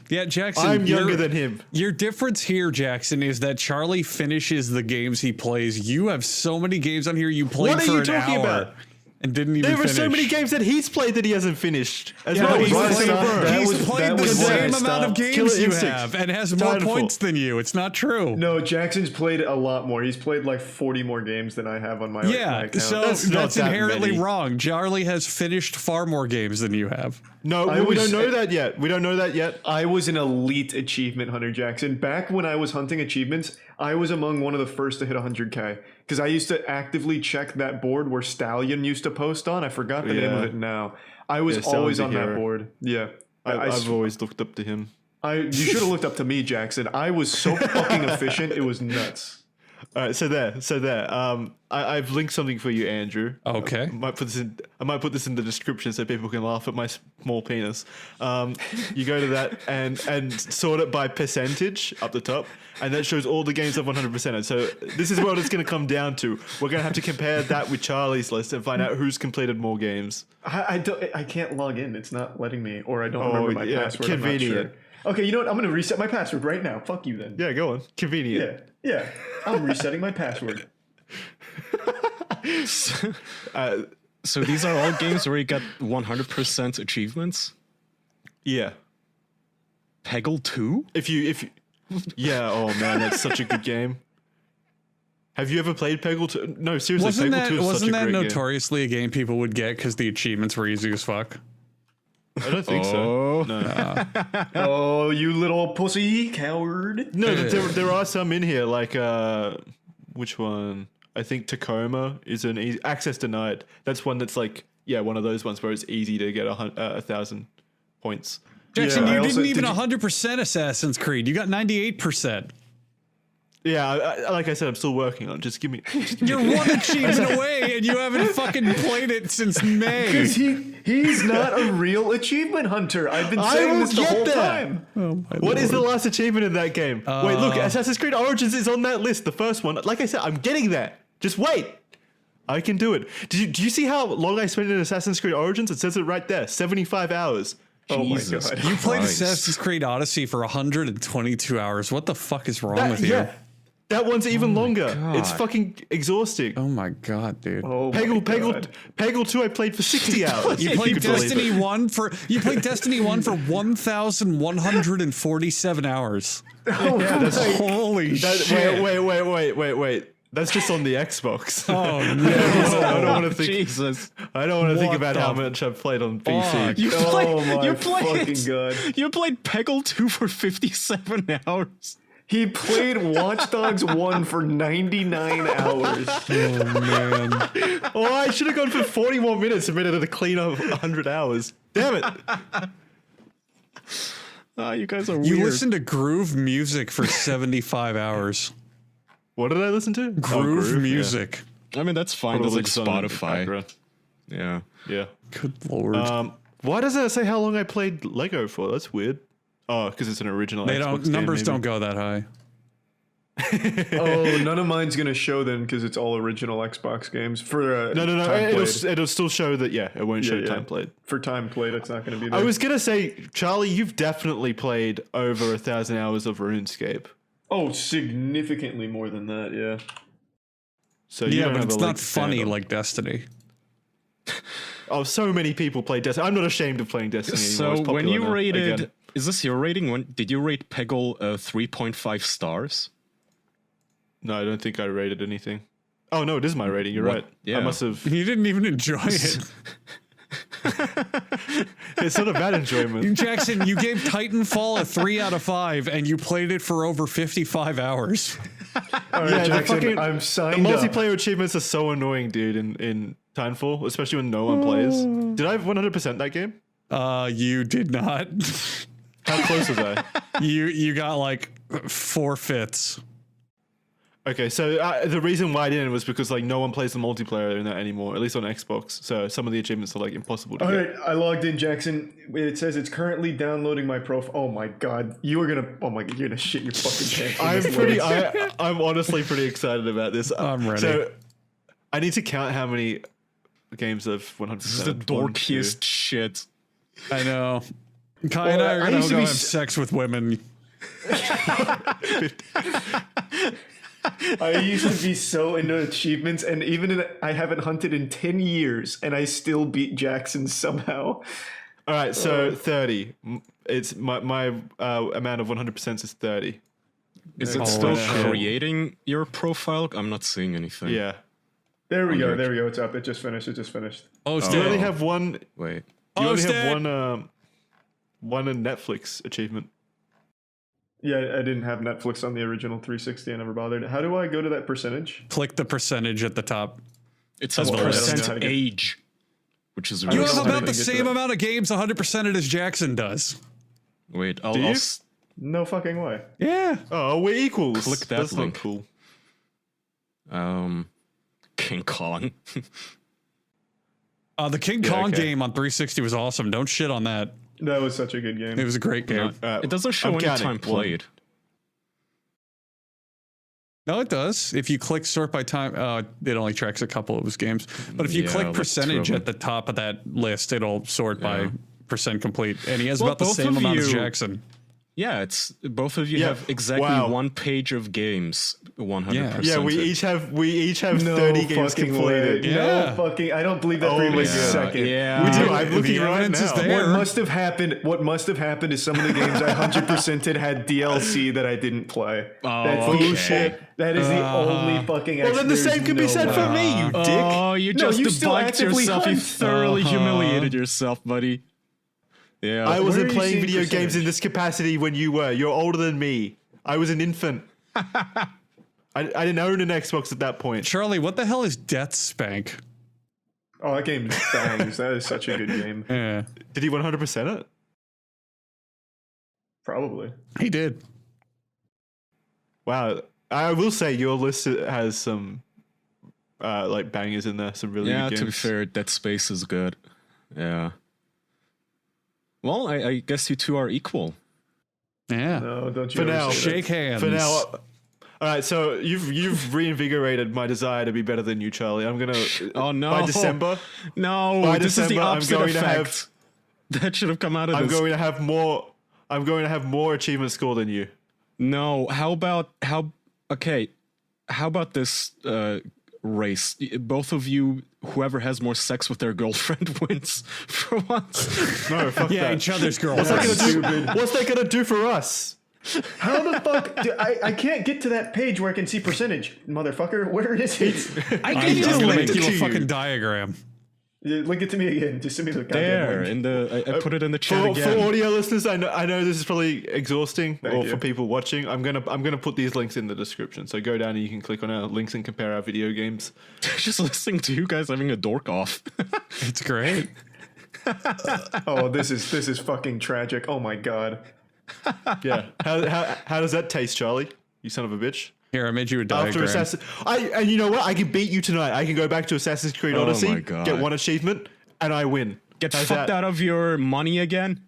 Yeah, Jackson. I'm younger your- than him. Your difference here, Jackson, is that Charlie finishes the games he plays. You have so many games on here you played What are for you an talking hour about? and didn't even There were finish. so many games that he's played that he hasn't finished. As Yeah, well. he's Why played, stop that? he's played the same amount of games Killer you Instinct. have and has more Titanfall. points than you. It's not true. No, Jackson's played a lot more. He's played like 40 more games than I have on my my Yeah, account. so That's that's, not that inherently many. wrong. Charlie has finished far more games than you have. No, I we was- don't know that yet. We don't know that yet. I was an elite achievement hunter, Jackson. Back when I was hunting achievements, I was among one of the first to hit 100K. Because I used to actively check that board where Stallion used to post on. I forgot the name of it now. I was Yeah, Stallion's always a on that hero. board. Yeah. I've always looked up to him. You should have looked up to me, Jackson. I was so fucking efficient. It was nuts. All right, so there. I've linked something for you, Andrew. Okay. I might put this in the description so people can laugh at my small penis. You go to that and sort it by percentage up the top, and that shows all the games I've 100%ed. So this is what it's going to come down to. We're going to have to compare that with Charlie's list and find out who's completed more games. I can't log in. It's not letting me, or I don't remember my password. Convenient. I'm not sure. Okay, you know what? I'm gonna reset my password right now. Fuck you then. Yeah, go on. Convenient. Yeah. I'm resetting my password. So these are all games where you got 100% achievements? Yeah. Peggle 2? If you yeah, oh man, that's such a good game. Have you ever played Peggle 2? No, seriously, Peggle 2 is such a wasn't that great game. notoriously a game people would get because the achievements were easy as fuck? I don't think so. No. Oh, you little pussy coward. No, there are some in here, like which one? I think Tacoma is an easy access denied. That's one that's like, yeah, one of those ones where it's easy to get 1,000 points. Jackson, Yeah, you I also- didn't even did you- 100% Assassin's Creed. You got 98%. Yeah, like I said, I'm still working on it. Just give me. You're one achievement away, and you haven't fucking played it since May. Because he's not a real achievement hunter. I've been I saying will this the get whole there. time. What is the last achievement in that game? Wait, look, Assassin's Creed Origins is on that list. The first one. Like I said, I'm getting there. Just wait. I can do it. Do you see how long I spent in Assassin's Creed Origins? It says it right there. 75 hours. Oh my Jesus god. You played Christ. Assassin's Creed Odyssey for 122 hours. What the fuck is wrong with you? Yeah. That one's even longer. God. It's fucking exhausting. Oh my god, dude. Oh my Peggle God. 2 I played for 60 hours. You If played could believe Destiny it. 1 for 1,147 hours. Oh, Holy shit. Wait. That's just on the Xbox. Oh no. I don't want to think. Jesus. I don't want to think What about the how much I've played on PC. fuck? You Oh my played, fucking god. You played Peggle 2 for 57 hours. He played Watch Dogs 1 for 99 hours. Oh man. Oh, I should have gone for 40 more minutes and made it a clean of 100 hours. Damn it. You guys are weird. You listened to groove music for 75 hours. What did I listen to? Groove music. I mean, that's fine. That's Probably like just on in the Spotify. background. Yeah. Yeah. Good lord. Why doesn't it say how long I played Lego for? That's weird. Oh, because it's an original They Xbox don't. game, Numbers maybe. don't go that high. Oh, none of mine's gonna show then because it's all original Xbox games. For No. time played. It'll still show that. Yeah, it won't show Yeah. time played. For time played, it's not gonna be there. I was gonna say, Charlie, you've definitely played over 1,000 hours of RuneScape. Oh, significantly more than that. Yeah. So you Yeah, don't but have it's a leg not to stand funny on. like Destiny. Oh, so many people play Destiny. I'm not ashamed of playing Destiny anymore. So It's when popular you now, rated, again. is this your rating? When did you rate Peggle 3.5 stars? No, I don't think I rated anything. Oh no, it is my rating. You're What? right. Yeah. I must have. You didn't even enjoy it. It's not a bad enjoyment. Jackson, you gave Titanfall a 3 out of 5, and you played it for over 55 hours. All right, Yeah, the Jackson, fucking- I'm The signed up. multiplayer achievements are so annoying, dude. In Titanfall, especially when no one plays. Did I 100% that game? You did not. How close was I? You got like 4/5. Okay, so the reason why I didn't was because like no one plays the multiplayer in that anymore, at least on Xbox. So some of the achievements are like impossible to All get. right, I logged in, Jackson. It says it's currently downloading my profile. Oh my god, you are gonna. Oh my god, you're gonna shit your fucking pants. when I'm this pretty. loads. I'm honestly pretty excited about this. I'm ready. So I need to count how many games I've 100%. This is the dorkiest shit. I know. Kai and I are I gonna used to go be have sex with women. I used to be so into achievements, and I haven't hunted in 10 years, and I still beat Jackson somehow. All right, so 30. It's my amount of 100% is 30. Is it Oh, still shit. creating your profile? I'm not seeing anything. Yeah. There we go. There we go. It's up. It just finished. Oh, You only have one. Wait. You only Posted. have one Netflix achievement. Yeah, I didn't have Netflix on the original 360. I never bothered. How do I go to that percentage? Click the percentage at the top. It says Well, I don't know how to percent get- age, which is You really have know how to about the get to same that. amount of games 100%ed as Jackson does. Wait, Do you? No fucking way. Yeah. Oh, we're equals. Click that That's link. not cool. King Kong. The King Yeah, Kong okay. game on 360 was awesome. Don't shit on that. That was such a good game. It was a great game. It doesn't show I'm any counting. time played. No, it does. If you click sort by time, it only tracks a couple of his games. But if you Yeah, click like percentage 2 of at the top of that list, it'll sort by percent complete. And he has Well, about the both same of amount as you- Jackson. Yeah, it's both of you have exactly one page of games, 100%. Yeah, we each have 30 games completed. No fucking, I don't believe that for even a second. Yeah, we do. I'm looking right now. What must have happened is some of the games I 100%ed had DLC that I didn't play. Oh, bullshit. That is the only fucking. Well, then the same can be said for me, you dick. Oh, you just debunked yourself. You hunt. thoroughly humiliated yourself, buddy. Yeah, I wasn't playing video games in this capacity when you were. You're older than me. I was an infant. I didn't own an Xbox at that point. Charlie, what the hell is Death Spank? Oh, that game bangs. That is such a good game. Yeah. Did he 100% it? Probably. He did. Wow. I will say your list has some like bangers in there. Some really good games. To be fair, Dead Space is good. Yeah. Well, I guess you two are equal. Yeah. No, don't you For now, shake hands. For now. All right, so you've reinvigorated my desire to be better than you, Charlie. I'm gonna. Oh no! By December. No, by this December, is the opposite I'm going effect. That should have come out of I'm this. going to have more. I'm going to have more achievement score than you. No. How about this race? Both of you, whoever has more sex with their girlfriend wins for once. No, fuck that. Each other's girls. What's that gonna do for us? How the fuck? I can't get to that page where I can see percentage, motherfucker. Where is it? I gave you the link to a fucking diagram. Yeah, link it to me again. Just send me the goddamn There, link. I put it in the chat again. For audio listeners, I know this is probably exhausting, Thank or you. for people watching. I'm gonna put these links in the description. So go down and you can click on our links and compare our video games. Just listening to you guys having a dork off. It's great. Oh, this is fucking tragic. Oh my god. Yeah. How does that taste, Charlie? You son of a bitch. Here, I made you a After diagram. and you know what? I can beat you tonight. I can go back to Assassin's Creed Odyssey, my God. get one achievement, and I win. Get How's fucked that? out of your money again.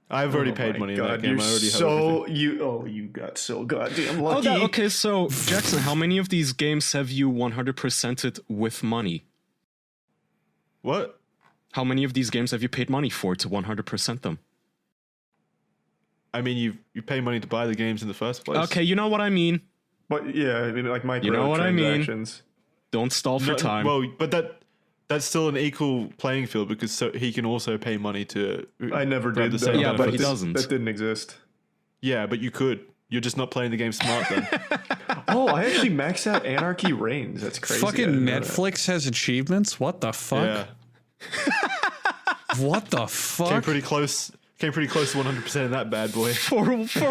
I've already paid money in that game. You're I already have everything. you got so goddamn Oh, lucky. okay, so Jackson, how many of these games have you 100%ed with money? What? How many of these games have you paid money for to 100% them? I mean, you pay money to buy the games in the first place. Okay, you know what I mean. But yeah, I mean, like microtransactions. You know what I mean. Don't stall for time. Well, but that's still an equal playing field because he can also pay money to. I never grab did. the same Yeah, but benefits. he doesn't. That didn't exist. Yeah, but you could. You're just not playing the game smart then. Oh, I actually maxed out Anarchy Reigns. That's crazy. I Fucking didn't know that. Netflix has achievements? What the fuck? Yeah. What the fuck? Came pretty close to 100% in that bad boy. For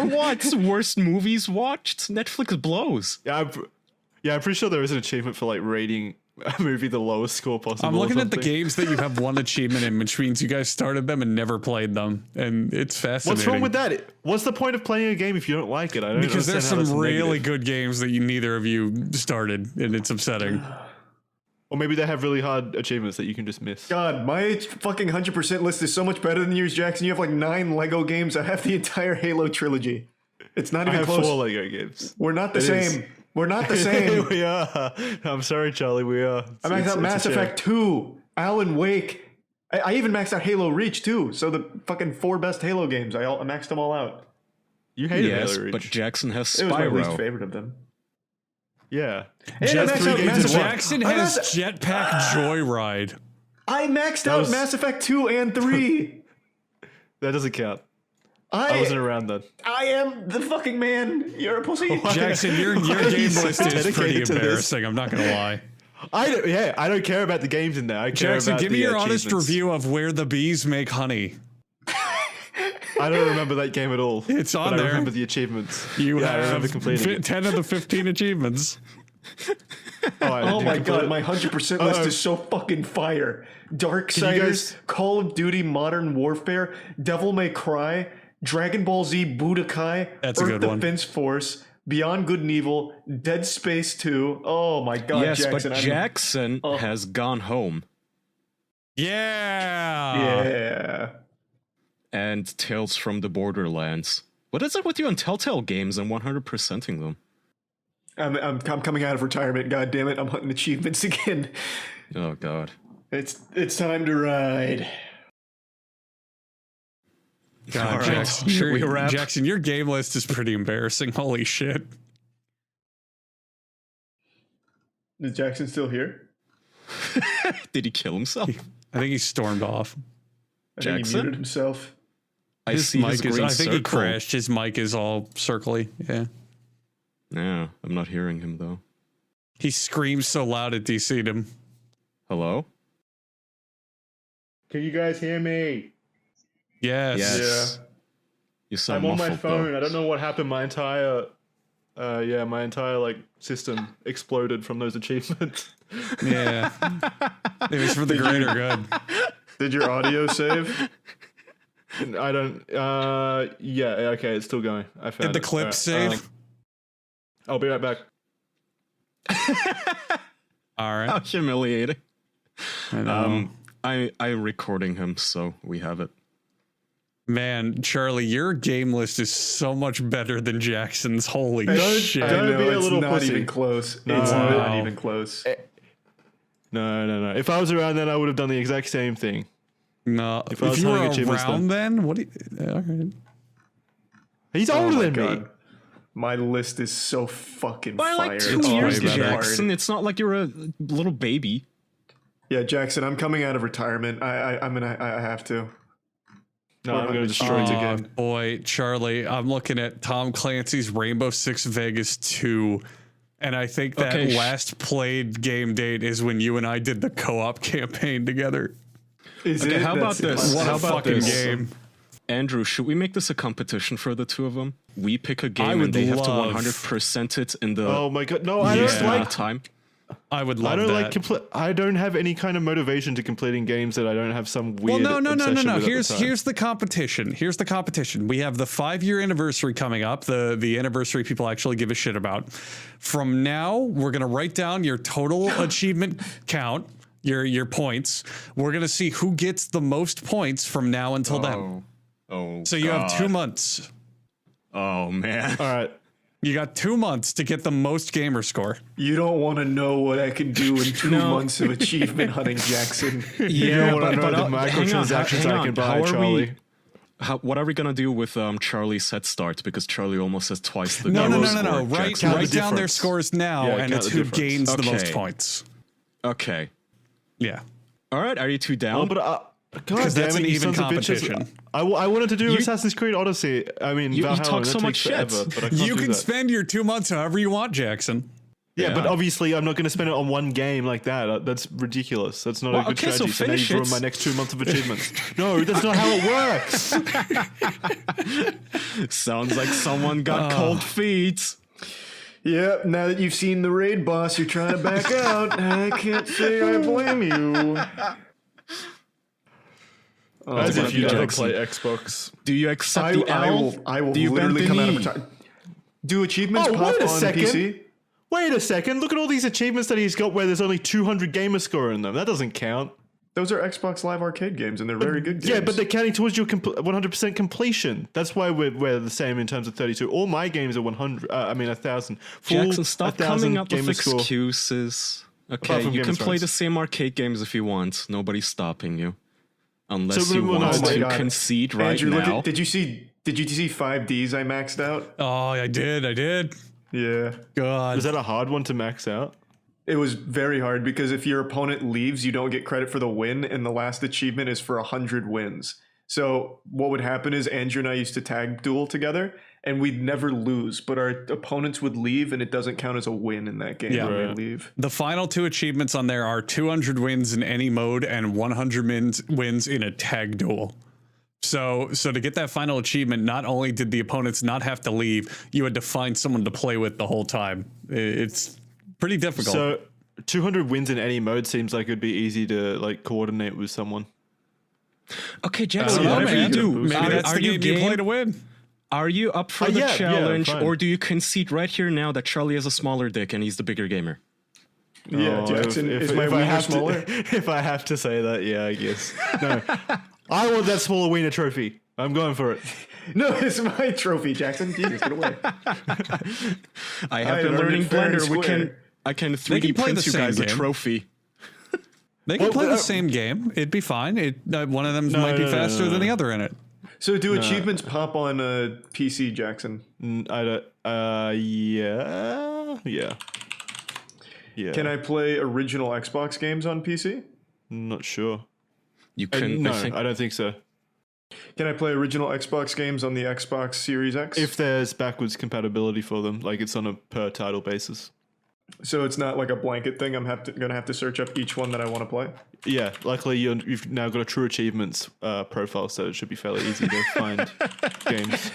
what? Worst movies watched? Netflix blows. Yeah, I'm pretty sure there is an achievement for like rating a movie the lowest score possible. I'm or looking at the something. games that you have one achievement in, which means you guys started them and never played them, and it's fascinating. What's wrong with that? What's the point of playing a game if you don't like it? I don't Because there's understand how some that's really negative. good games that neither of you started, and it's upsetting. Or maybe they have really hard achievements that you can just miss. God, my fucking 100% list is so much better than yours, Jackson. You have like 9 Lego games. I have the entire Halo trilogy. It's not I even have close. 4 Lego games. We're not the It is. same. We're not the same. We are. I'm sorry, Charlie. We are. I maxed out It's Mass a shame. Effect 2, Alan Wake. I even maxed out Halo Reach too. So the fucking 4 best Halo games, I maxed them all out. You hated Yes, Halo Reach. but Jackson has It was my least Spyro. favorite of them. Yeah. And I Just maxed 3 out games Mass in Effect. one. Jackson I has maxed- Jetpack Joyride. I maxed out was- Mass Effect 2 and 3. That doesn't count. I wasn't around then. I am the fucking man. You're a pussy. Jackson, your Why are game you so list is pretty dedicated to this? embarrassing. I'm not gonna lie. I don't care about the games in there. I care Jackson, about give me the your honest achievements. review of where the bees make honey. I don't remember that game at all. It's on but there. I remember the achievements. You I remember have completing it. 10 of the 15 achievements. Oh my god, my 100% list Uh-oh. is so fucking fire. you Darksiders, guys- Call of Duty Modern Warfare, Devil May Cry, Dragon Ball Z Budokai, That's a Earth good one. Defense Force, Beyond Good and Evil, Dead Space 2. Oh my god, Yes, Jackson. but I'm- Jackson Oh. has gone home. Yeah. Yeah. And Tales from the Borderlands. What is it with you and Telltale games and 100%ing them? I'm coming out of retirement, god damn it. I'm hunting achievements again. Oh god. It's time to ride. God, All right, Jackson, should we wrap? Jackson, your game list is pretty embarrassing. Holy shit. Is Jackson still here? Did he kill himself? I think he stormed off. I think he Jackson? muted himself. I His see his mic is. green I think he circle. crashed. His mic is all circly. Yeah. Yeah, I'm not hearing him though. He screams so loud it DC'd him. Hello? Can you guys hear me? Yes. Yes. You sound I'm on my muffled, phone. though. I don't know what happened. My entire like system exploded from those achievements. Yeah. It was for the greater good. Did your audio save? I don't. Yeah. Okay. It's still going. I found Did the it. clip Alright, save? I'll be right back. All right. How humiliating. I know. I'm recording him, so we have it. Man, Charlie, your game list is so much better than Jackson's. Holy shit. I Don't know, be a it's little not pussy. even close. No. It's Wow. not even close. No. If I was around then, I would have done the exact same thing. No. If I was you were hunting achievements around then, what do you... All right. He's Oh older my than God. me. My list is so fucking By fire. like 2 It's years, way better. Jackson. It's not like you're a little baby. Yeah, Jackson, I'm coming out of retirement. I have to. No, I'm going to destroy it Oh, again. boy, Charlie, I'm looking at Tom Clancy's Rainbow Six Vegas 2, and I think that Okay, last played game date is when you and I did the co-op campaign together. Is Okay, it? how about this? What How a about fucking this? game. Andrew, should we make this a competition for the two of them? We pick a I game would and they have to love- 100% it in the Oh my God! No, I Yeah. don't like. time. I would I love don't that. like. I don't have any kind of motivation to completing games that I don't have some Well, weird. no. obsession with at the Here's time. the competition. Here's the competition. We have the 5-year anniversary coming up. The anniversary people actually give a shit about. From now, we're gonna write down your total achievement count, your points. We're gonna see who gets the most points from now until then. Oh, So you have 2 months. Oh man. All right. You got 2 months to get the most gamer score. You don't want to know what I can do in 2 months of achievement hunting, Jackson. Yeah, wanna know the hang on, microtransactions hang I on. can buy, How are we- Charlie. what are we gonna do with Charlie's head start? Because Charlie almost has twice the No. score, Write Jackson. Count the down their difference. scores now, Yeah, and count it's the who difference. gains the most Okay. points. Okay. Yeah. All right. Are you two down? Oh, but God Because that's damn an it, you even sons of bitches. competition. I wanted to do Assassin's Creed Odyssey. I mean, You Valhalla. talk and so that much takes shit. forever, but I can't You do can that. spend your 2 months however you want, Jackson. Yeah, but Yeah. obviously I'm not going to spend it on one game like that. That's ridiculous. That's not Well, a good okay, so strategy. So now finish you've ruined it. my next 2 months of achievements. No, that's not how it works. Sounds like someone got cold feet. Yep, now that you've seen the raid boss, you're trying to back out. I can't say I blame you. As if you never Jackson. play Xbox. Do you accept the I L? will Do you bend literally the come out of knee? retirement. Do achievements Oh, pop wait a on second. PC? Wait a second. Look at all these achievements that he's got where there's only 200 gamer score in them. That doesn't count. Those are Xbox Live Arcade games, and they're very good games. Yeah, but they're counting towards your 100% completion. That's why we're the same in terms of 32. All my games are 100. 1,000. Full Jackson, stop 1,000 coming up with gamer score. excuses. Okay, from you Game can of play Thrones. the same arcade games if you want. Nobody's stopping you. Unless So you we're not- want Oh my to God. concede right Andrew, now. look at, did you see 5Ds I maxed out? Oh, I did. Yeah. God. Is that a hard one to max out? It was very hard because if your opponent leaves, you don't get credit for the win, and the last achievement is for 100 wins. So what would happen is Andrew and I used to tag duel together, and we'd never lose, but our opponents would leave, and it doesn't count as a win in that game Yeah. when they Right. leave. The final 2 achievements on there are 200 wins in any mode and 100 wins in a tag duel. So to get that final achievement, not only did the opponents not have to leave, you had to find someone to play with the whole time. It's pretty difficult. So 200 wins in any mode seems like it'd be easy to like coordinate with someone. Okay, Jackson, I don't know, whatever you man. do, Maybe are, that's are the you game you play game? to win. Are you up for the yeah, challenge, fine. or do you concede right here now that Charlie has a smaller dick and he's the bigger gamer? Yeah, Oh, Jackson, is my I wiener have smaller? if I have to say that, yeah, I guess. No, I want that smaller wiener trophy. I'm going for it. No, it's my trophy, Jackson. Jesus, get away. I have I been earned learning it fair and Blender. square. I can They 3D can play print the you same guys a game. trophy. They can Well, play the same game. It'd be fine. One of them might be faster than the other in it. So do achievements pop on PC, Jackson? I don't. Yeah. Can I play original Xbox games on PC? Not sure. You can. No, I don't think so. Can I play original Xbox games on the Xbox Series X? If there's backwards compatibility for them, like it's on a per title basis. So it's not like a blanket thing. I'm gonna have to search up each one that I want to play. Yeah, luckily you've now got a True Achievements profile, so it should be fairly easy to find games.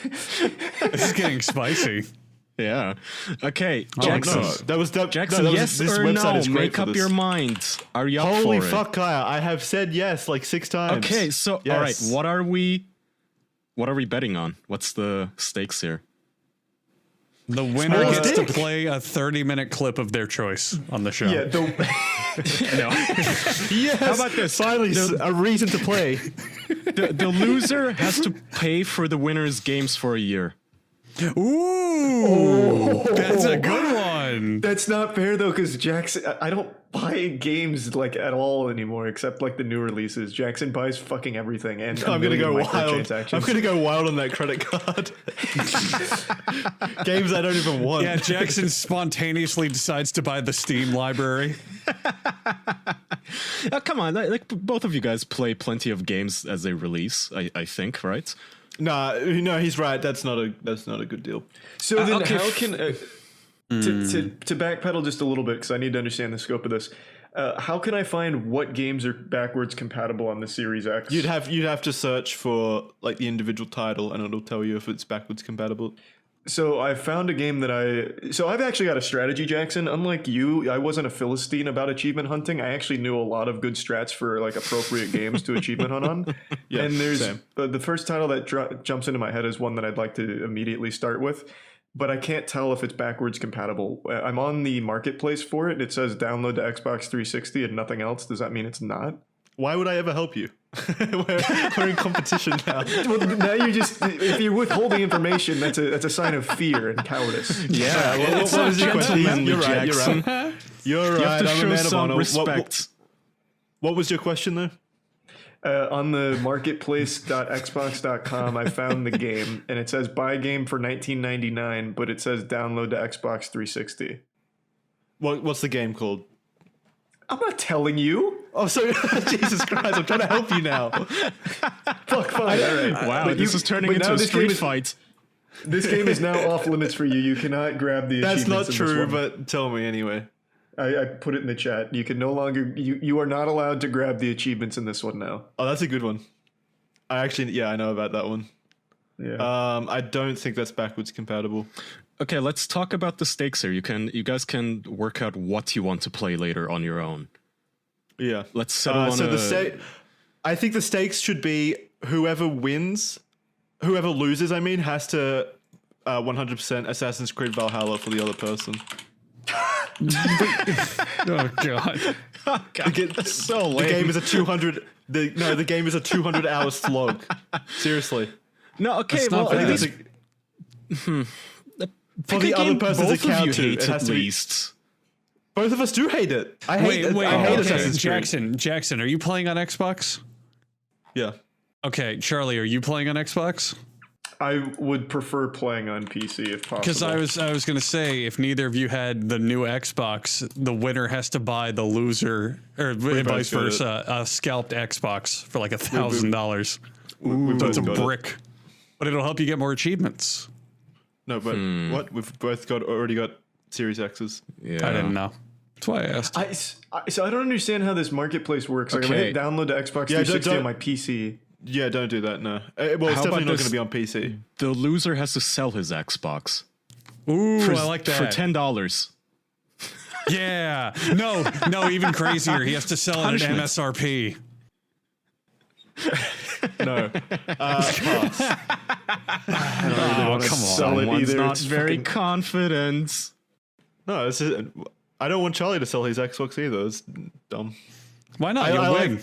This is getting spicy. Yeah. Okay, Jackson. Jackson. Jackson, yes this or website no? is great Make for up this. your mind. Are you up Holy for it? fuck, Kaya! I have said yes like 6 times. Okay, so Yes. all right, what are we betting on? What's the stakes here? The winner Small gets to dick. play a 30-minute clip of their choice on the show. Yeah. Yes. How about this? Finally, a reason to play. The loser has to pay for the winner's games for a year. Ooh, that's a good one. That's not fair though, because Jackson, I don't buy games like at all anymore, except like the new releases. Jackson buys fucking everything, and I'm gonna go wild. microtransactions. I'm gonna go wild on that credit card. Games I don't even want. Yeah, Jackson spontaneously decides to buy the Steam library. Come on, like both of you guys play plenty of games as they release. I think, right? No, he's right. That's not a good deal. So then, okay. how can to backpedal just a little bit because I need to understand the scope of this? How can I find what games are backwards compatible on the Series X? You'd have to search for like the individual title, and it'll tell you if it's backwards compatible. So I found a game that I've actually got a strategy, Jackson. Unlike you, I wasn't a Philistine about achievement hunting. I actually knew a lot of good strats for like appropriate games to achievement hunt on. Yeah, and there's same. the first title that jumps into my head is one that I'd like to immediately start with, but I can't tell if it's backwards compatible. I'm on the marketplace for it. It says download to Xbox 360 and nothing else. Does that mean it's not? Why would I ever help you? we're in competition now. Well, now if you're withholding information, that's a sign of fear and cowardice. Yeah, What was your question? You're right. You're right. You're You right. have to I'm a show man of some honor. respect. What was your question though? On the marketplace.xbox.com, I found the game, and it says buy game for $19.99, but it says download to Xbox 360. What's the game called? I'm not telling you. Oh, so Jesus Christ! I'm trying to help you now. Fuck, fine. All right. Wow, this is turning into a street fight. This game is now off limits for you. You cannot grab the That's not achievements in this true, one. but tell me anyway. I put it in the chat. You can no longer. You are not allowed to grab the achievements in this one now. Oh, that's a good one. I know about that one. Yeah. I don't think that's backwards compatible. Okay, let's talk about the stakes here. You guys can work out what you want to play later on your own. Yeah. Let's settle on I think the stakes should be whoever loses, has to 100% Assassin's Creed Valhalla for the other person. Oh god. Oh, God, that's so lame. The game is a 200. The game is a 200-hour slog. Seriously. No, okay, That's not well, at bad. least For the other person's both of you account, too, hate it has at to be. least. Both of us do hate it. I hate Wait, okay, okay. Assassin's Creed. Jackson, are you playing on Xbox? Yeah. Okay, Charlie, are you playing on Xbox? I would prefer playing on PC if possible. Because I was gonna say, if neither of you had the new Xbox, the winner has to buy the loser, or vice got versa, a scalped Xbox for like $1,000. We've So it's a both got it. brick, but it'll help you get more achievements. No, but what? We've both already got Series X's. Yeah. I didn't know. That's why I asked. So I don't understand how this marketplace works. Like, I'm Okay. gonna hit download to Xbox Yeah, 360 don't- on my PC. Yeah, don't do that. No. Well, it's How definitely about not going this? to be on PC. The loser has to sell his Xbox Ooh, for, I like that. for $10. Yeah. No, even crazier. He has to sell it at Punishment. MSRP. No. Pass. Oh, come on. Sell it Someone's either. not It's very fucking- confident. No, I don't want Charlie to sell his Xbox either. It's dumb. Why not? I You'll like- win.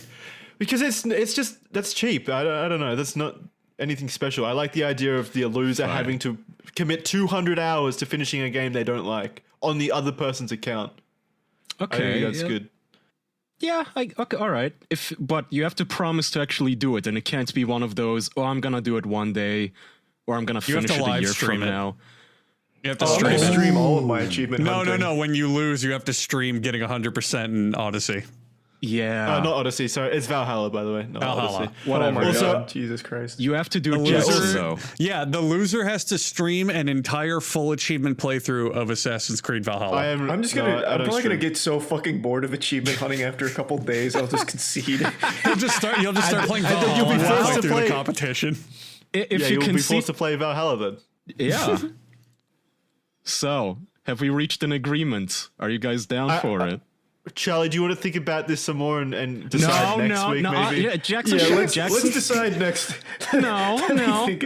Because it's just that's cheap. I don't know. That's not anything special. I like the idea of the loser having to commit 200 hours to finishing a game they don't like on the other person's account. I Okay, think that's yeah. good. Yeah, okay, all right. But you have to promise to actually do it, and it can't be one of those, oh, I'm gonna do it one day, or I'm gonna finish it a year from now. You have to I'm gonna stream it. stream all of my achievement hunting. No. When you lose, you have to stream getting 100% in Odyssey. Yeah. Not Odyssey, sorry. It's Valhalla, by the way. Not Valhalla. Odyssey. Whatever. Also, God, Jesus Christ. You have to do The it loser- also. Yeah, the loser has to stream an entire full achievement playthrough of Assassin's Creed Valhalla. I'm probably gonna get so fucking bored of achievement hunting after a couple days. I'll just concede. You'll just start playing I think Valhalla. you'll be forced halfway to through play- the competition. If you you'll be concede, forced to play Valhalla then. yeah. So, have we reached an agreement? Are you guys down for it? Charlie, do you want to think about this some more and decide next week, maybe? Yeah, Jackson. let's Jackson. decide next. No.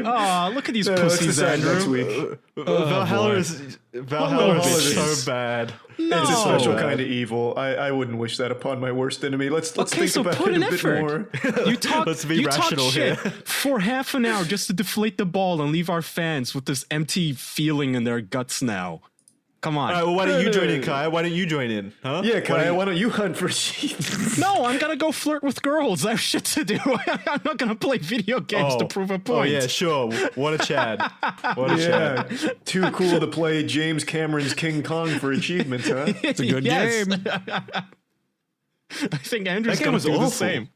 Oh, look at these Let's pussies, decide Andrew. next week. Valhalla is so bad. It's a special kind of evil. I wouldn't wish that upon my worst enemy. Let's Okay, think so about put it an a bit effort. more. You talk. Let's be you talk rational shit here. for half an hour just to deflate the ball and leave our fans with this empty feeling in their guts now. Come on. All right, well, why don't you join in, Kai? Why don't you join in? Huh? Yeah, Kaya, why don't you hunt for achievements? No, I'm gonna go flirt with girls. I have shit to do. I'm not gonna play video games to prove a point. Oh, yeah, sure. What a Chad. What a Yeah, Chad. too cool to play James Cameron's King Kong for achievements, huh? It's a good game. I think Andrew's That game gonna was do the awful. same.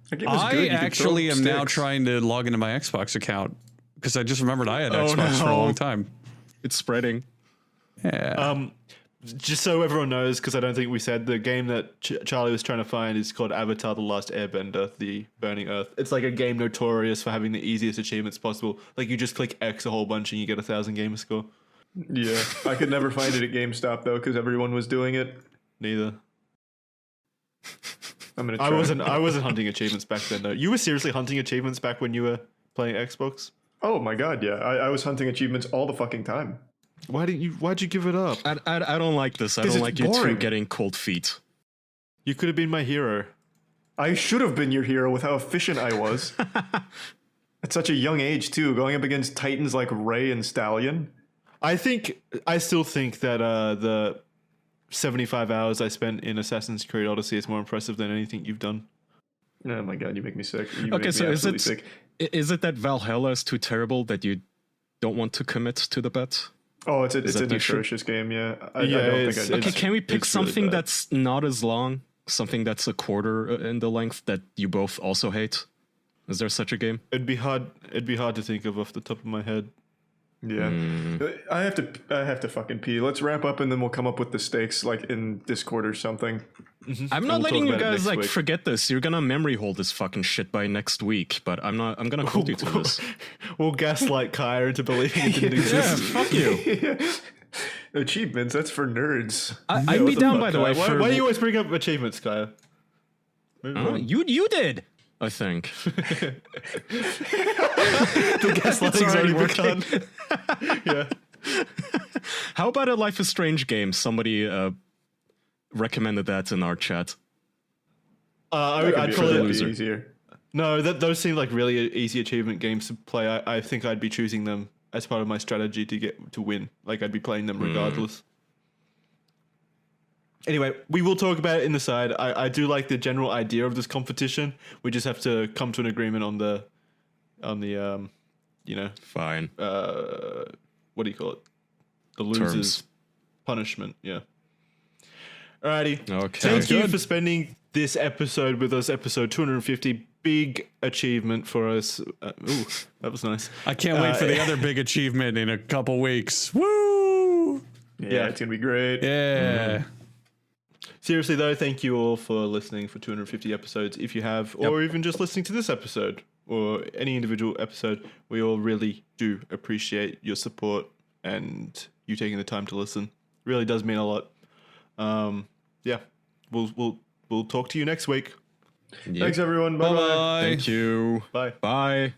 That game was I good. You could actually throw am now sticks. trying to log into my Xbox account because I just remembered I had Oh, Xbox for a no. long time. It's spreading. Yeah. Just so everyone knows, because I don't think we said, the game that Charlie was trying to find is called Avatar: The Last Airbender: The Burning Earth. It's like a game notorious for having the easiest achievements possible. Like you just click X a whole bunch and you get 1,000 gamer score. Yeah, I could never find it at GameStop though because everyone was doing it. Neither. I'm gonna. Try. I wasn't hunting achievements back then though. You were seriously hunting achievements back when you were playing Xbox? Oh my god, yeah, I was hunting achievements all the fucking time. Why'd you give it up? I don't like this. I 'Cause don't it's like you two boring. getting cold feet. You could have been my hero. I should have been your hero with how efficient I was. At such a young age too, going up against titans like Ray and Stallion. I still think that the 75 hours I spent in Assassin's Creed Odyssey is more impressive than anything you've done. Oh my god, you make me sick. You Okay, make so me is absolutely it sick. that Valhalla is too terrible that you don't want to commit to the bet? Oh, it's that an the issue? atrocious game. Yeah, I Yeah, don't it's- think I. Okay, can we pick it's really something bad. that's not as long? Something that's a quarter in the length that you both also hate? Is there such a game? It'd be hard to think of off the top of my head. Yeah, I have to fucking pee. Let's wrap up and then we'll come up with the stakes like in Discord or something. I'm we'll not letting talk you about it guys next like week. forget this. You're gonna memory hold this fucking shit by next week, but I'm gonna hold you to this. We'll gaslight Kaya into believing it didn't exist. Fuck you. Achievements, that's for nerds. I'd be down, by the way. Why do you always bring up achievements, Kaya? You did, I think. The gaslighting's already begun. Yeah. How about a Life is Strange game? Somebody recommended that in our chat. I'd That'd probably loser. be easier. No, those seem like really easy achievement games to play. I think I'd be choosing them as part of my strategy to win. Like I'd be playing them regardless. Anyway, we will talk about it in the side. I do like the general idea of this competition. We just have to come to an agreement on the Fine. what do you call it? The loser's Terms. punishment. Yeah. Alrighty. Okay. Thank you for spending this episode with us, episode 250. Big achievement for us. Ooh, that was nice. I can't wait for the other big achievement in a couple weeks. Woo! Yeah, it's gonna be great. Yeah. Seriously though, thank you all for listening for 250 episodes. If you have, or even just listening to this episode or any individual episode, we all really do appreciate your support and you taking the time to listen. It really does mean a lot. Yeah, we'll talk to you next week. Yep. Thanks everyone. Bye bye. Bye. Thank you. Bye. Bye.